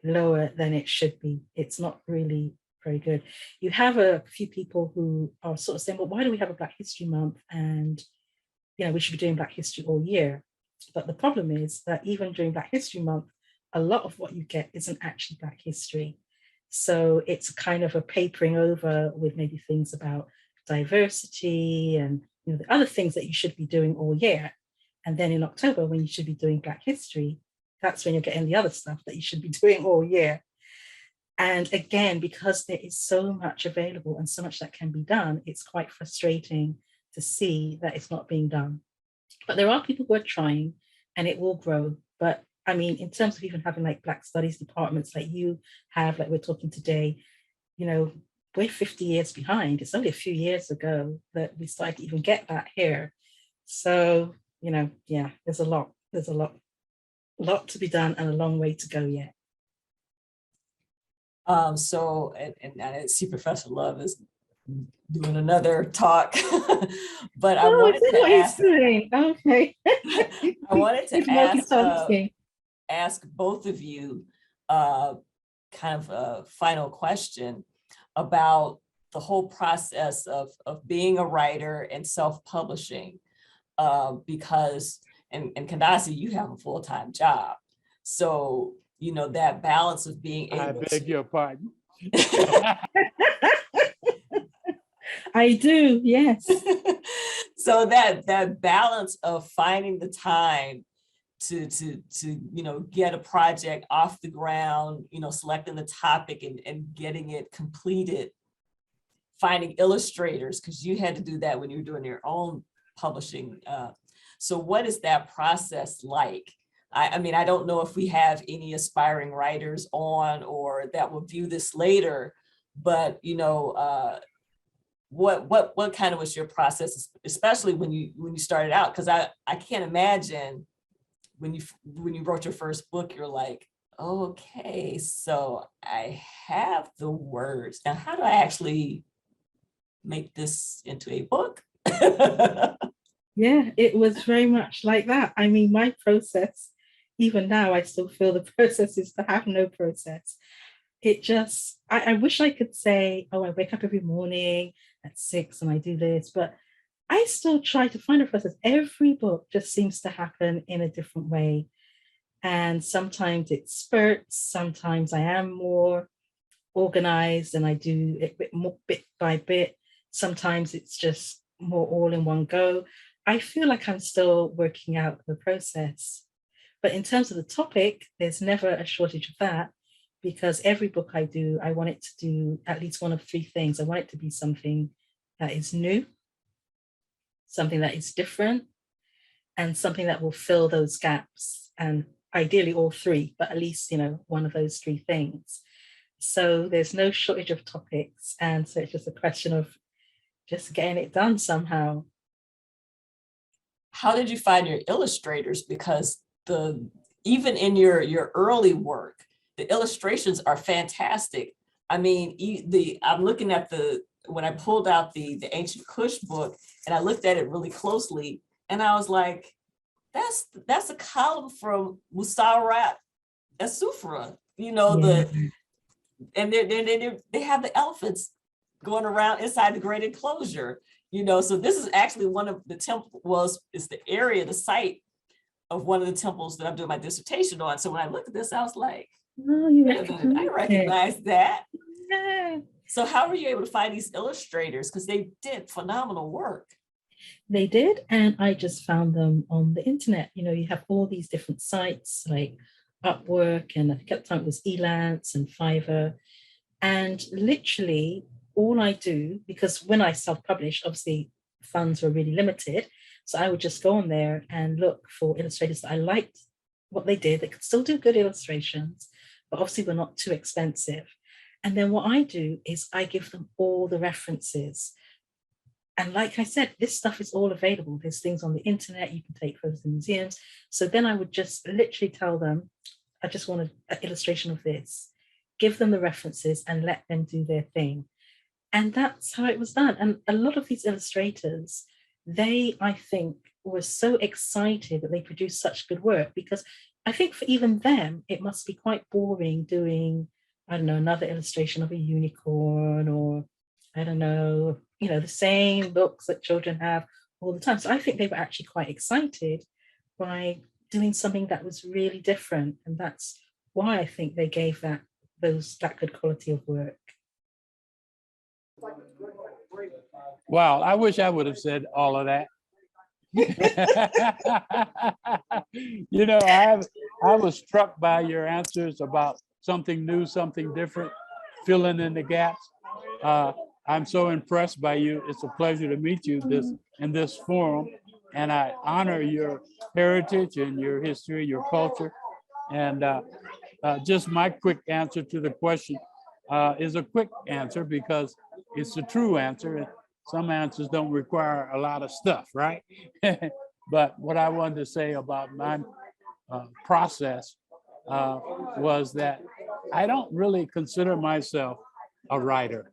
lower than it should be. It's not really very good. You have a few people who are sort of saying, well, why do we have a Black History Month? And, we should be doing Black history all year. But the problem is that even during Black History Month, a lot of what you get isn't actually Black history. So it's kind of a papering over with maybe things about diversity and the other things that you should be doing all year. And then in October, when you should be doing Black history, that's when you're getting the other stuff that you should be doing all year. And again, because there is so much available and so much that can be done, it's quite frustrating to see that it's not being done. But there are people who are trying, and it will grow. But I mean, in terms of even having Black studies departments like you have, like we're talking today, we're 50 years behind. It's only a few years ago that we started to even get that here. So, yeah, there's a lot to be done and a long way to go yet. So, and I see Professor Love is doing another talk, but I wanted to ask. Okay. I wanted to ask. ask both of you kind of a final question about the whole process of being a writer and self-publishing, because, and Kandasi, you have a full-time job. So, you know, that balance of being able I beg your pardon. I do, yes. So that balance of finding the time to you know, get a project off the ground, you know, selecting the topic and getting it completed, finding illustrators, because you had to do that when you were doing your own publishing. So what is that process like? I mean, I don't know if we have any aspiring writers on or that will view this later, but you know, what kind of was your process, especially when you started out? Because I can't imagine when you wrote your first book, you're like, okay, so I have the words. Now, how do I actually make this into a book? Yeah, it was very much like that. I mean, my process, even now, I still feel the process is to have no process. It just, I wish I could say, oh, I wake up every morning at 6 and I do this, but I still try to find a process. Every book just seems to happen in a different way. And sometimes it spurts, sometimes I am more organized and I do it bit by bit. Sometimes it's just more all in one go. I feel like I'm still working out the process. But in terms of the topic, there's never a shortage of that, because every book I do, I want it to do at least one of three things. I want it to be something that is new, something that is different, and something that will fill those gaps. And ideally all three, but at least, you know, one of those three things. So there's no shortage of topics. And so it's just a question of just getting it done somehow. How did you find your illustrators? Because even in your early work, the illustrations are fantastic. I mean, I'm looking at when I pulled out the Ancient Kush book and I looked at it really closely and I was like, that's a column from Musawarat Asufra, you know, Yeah. and they have the elephants going around inside the great enclosure, you know. So this is actually one of the it's the area, the site of one of the temples that I'm doing my dissertation on. So when I looked at this, I was like, Oh, you I recognize that. Yeah. So how were you able to find these illustrators? Because they did phenomenal work. They did, and I just found them on the internet. You know, you have all these different sites like Upwork, and I think at the time it was Elance and Fiverr. And literally all I do, because when I self-published, obviously funds were really limited. So I would just go on there and look for illustrators that I liked what they did. They could still do good illustrations, but obviously were not too expensive. And then what I do is I give them all the references. And like I said, this stuff is all available. There's things on the internet, you can take photos in museums. So then I would just literally tell them, I just want an illustration of this, give them the references and let them do their thing. And that's how it was done. And a lot of these illustrators, they, I think, were so excited that they produced such good work, because I think for even them, it must be quite boring doing, I don't know, another illustration of a unicorn, or I don't know, you know, the same books that children have all the time. So I think they were actually quite excited by doing something that was really different. And that's why I think they gave that good quality of work. Wow, I wish I would have said all of that. You know, I was struck by your answers about something new, something different, filling in the gaps. I'm so impressed by you. It's a pleasure to meet you in this forum, and I honor your heritage and your history, your culture. And just my quick answer to the question is a quick answer because it's a true answer. Some answers don't require a lot of stuff, right? But what I wanted to say about my process was that I don't really consider myself a writer.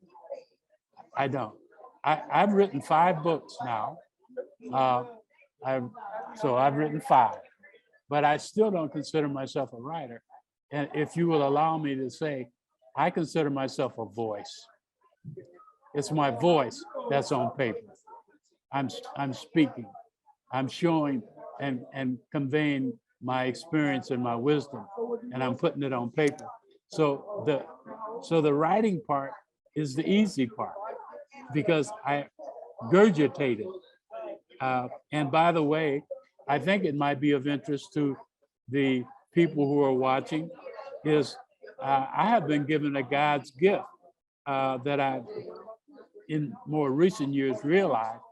I don't. I've written 5 books now. I've written 5. but I still don't consider myself a writer. And if you will allow me to say, I consider myself a voice. It's my voice that's on paper. I'm speaking, I'm showing and conveying my experience and my wisdom, and I'm putting it on paper. So the writing part is the easy part because I regurgitate it. And by the way, I think it might be of interest to the people who are watching is I have been given a God's gift that I, in more recent years, realized,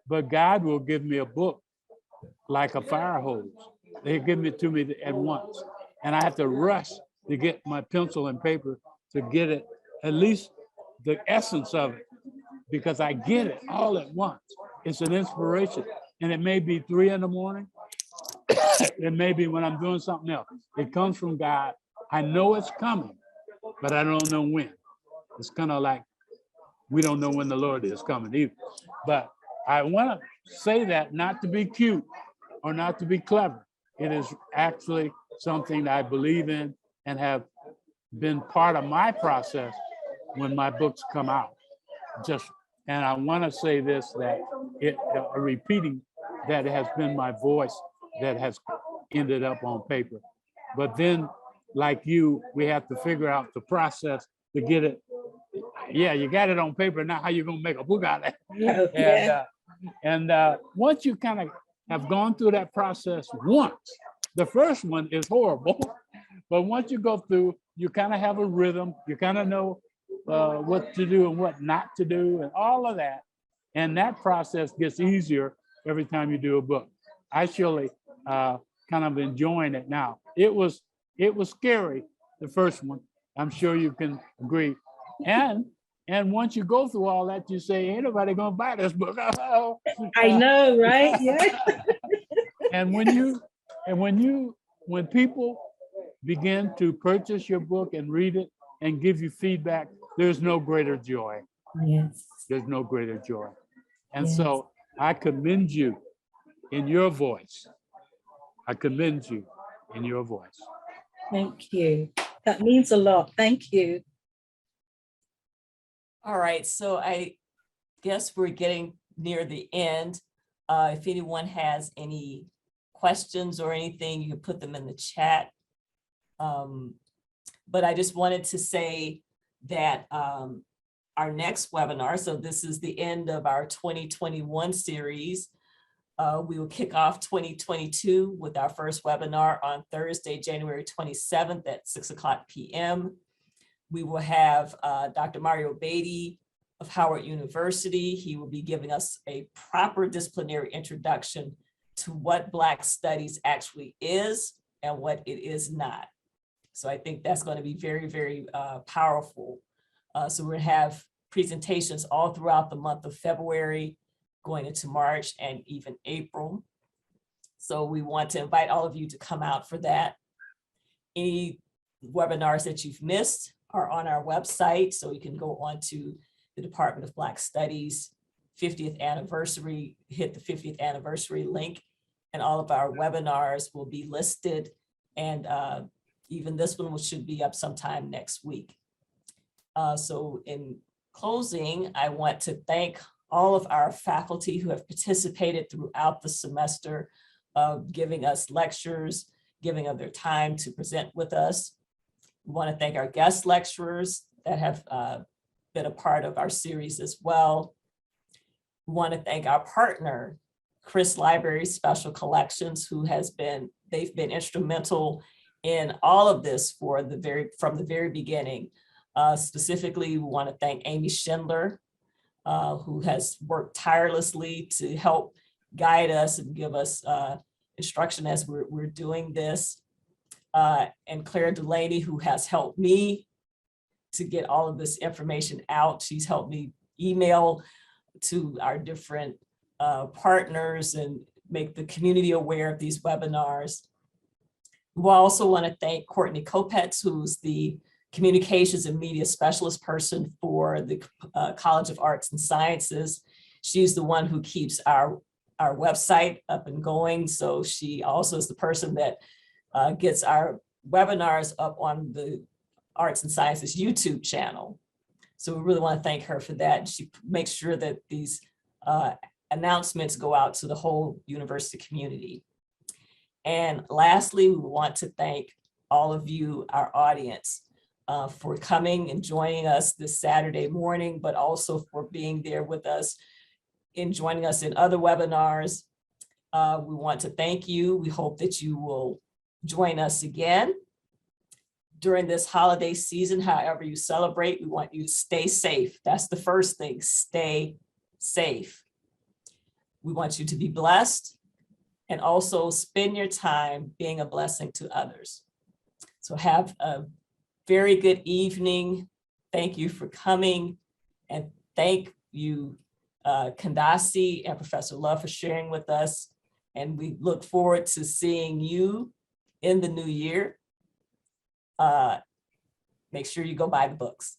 but God will give me a book like a fire hose. They give it to me at once. And I have to rush to get my pencil and paper to get it, at least the essence of it, because I get it all at once. It's an inspiration. And it may be 3 in the morning. It may be when I'm doing something else. It comes from God. I know it's coming, but I don't know when. It's kind of like we don't know when the Lord is coming either. But I want to say that not to be cute or not to be clever. It is actually something that I believe in and have been part of my process when my books come out. And I want to say this, that repeating that it has been my voice that has ended up on paper. But then, like you, we have to figure out the process to get it. Yeah, you got it on paper. Now, how you gonna make a book out of it? And once you kind of have gone through that process once, the first one is horrible, but once you go through, you kind of have a rhythm. You kind of know what to do and what not to do, and all of that. And that process gets easier every time you do a book. I surely kind of enjoying it now. It was scary, the first one. I'm sure you can agree. And once you go through all that, you say, ain't nobody gonna buy this book. I know, right? Yeah. And when people begin to purchase your book and read it and give you feedback, there's no greater joy. Yes. There's no greater joy. And Yes. so I commend you in your voice. I commend you in your voice. Thank you. That means a lot. Thank you. All right, so I guess we're getting near the end. If anyone has any questions or anything, you can put them in the chat. But I just wanted to say that our next webinar, so this is the end of our 2021 series. We will kick off 2022 with our first webinar on Thursday, January 27th at 6:00 p.m. We will have Dr. Mario Beatty of Howard University. He will be giving us a proper disciplinary introduction to what Black Studies actually is and what it is not. So I think that's going to be very, very powerful. So we're going to have presentations all throughout the month of February, going into March and even April. So we want to invite all of you to come out for that. Any webinars that you've missed are on our website, so you can go on to the Department of Black Studies 50th anniversary, hit the 50th anniversary link, and all of our webinars will be listed. And even this one should be up sometime next week. So in closing, I want to thank all of our faculty who have participated throughout the semester, giving us lectures, giving of their time to present with us. We want to thank our guest lecturers that have been a part of our series as well. We want to thank our partner, Chris Library Special Collections, they've been instrumental in all of this from the very beginning. Specifically, we want to thank Amy Schindler, who has worked tirelessly to help guide us and give us instruction as we're doing this. And Claire Delaney, who has helped me to get all of this information out. She's helped me email to our different partners and make the community aware of these webinars. We also want to thank Courtney Kopetz, who's the Communications and Media Specialist person for the College of Arts and Sciences. She's the one who keeps our our website up and going. So she also is the person that gets our webinars up on the Arts and Sciences YouTube channel. So we really want to thank her for that. She makes sure that these announcements go out to the whole university community. And lastly, we want to thank all of you, our audience, for coming and joining us this Saturday morning, but also for being there with us and joining us in other webinars. We want to thank you. We hope that you will join us again during this holiday season. However you celebrate, we want you to stay safe. That's the first thing, stay safe. We want you to be blessed and also spend your time being a blessing to others. So have a very good evening. Thank you for coming, and thank you, Kandasi and Professor Love, for sharing with us. And we look forward to seeing you in the new year. Make sure you go buy the books.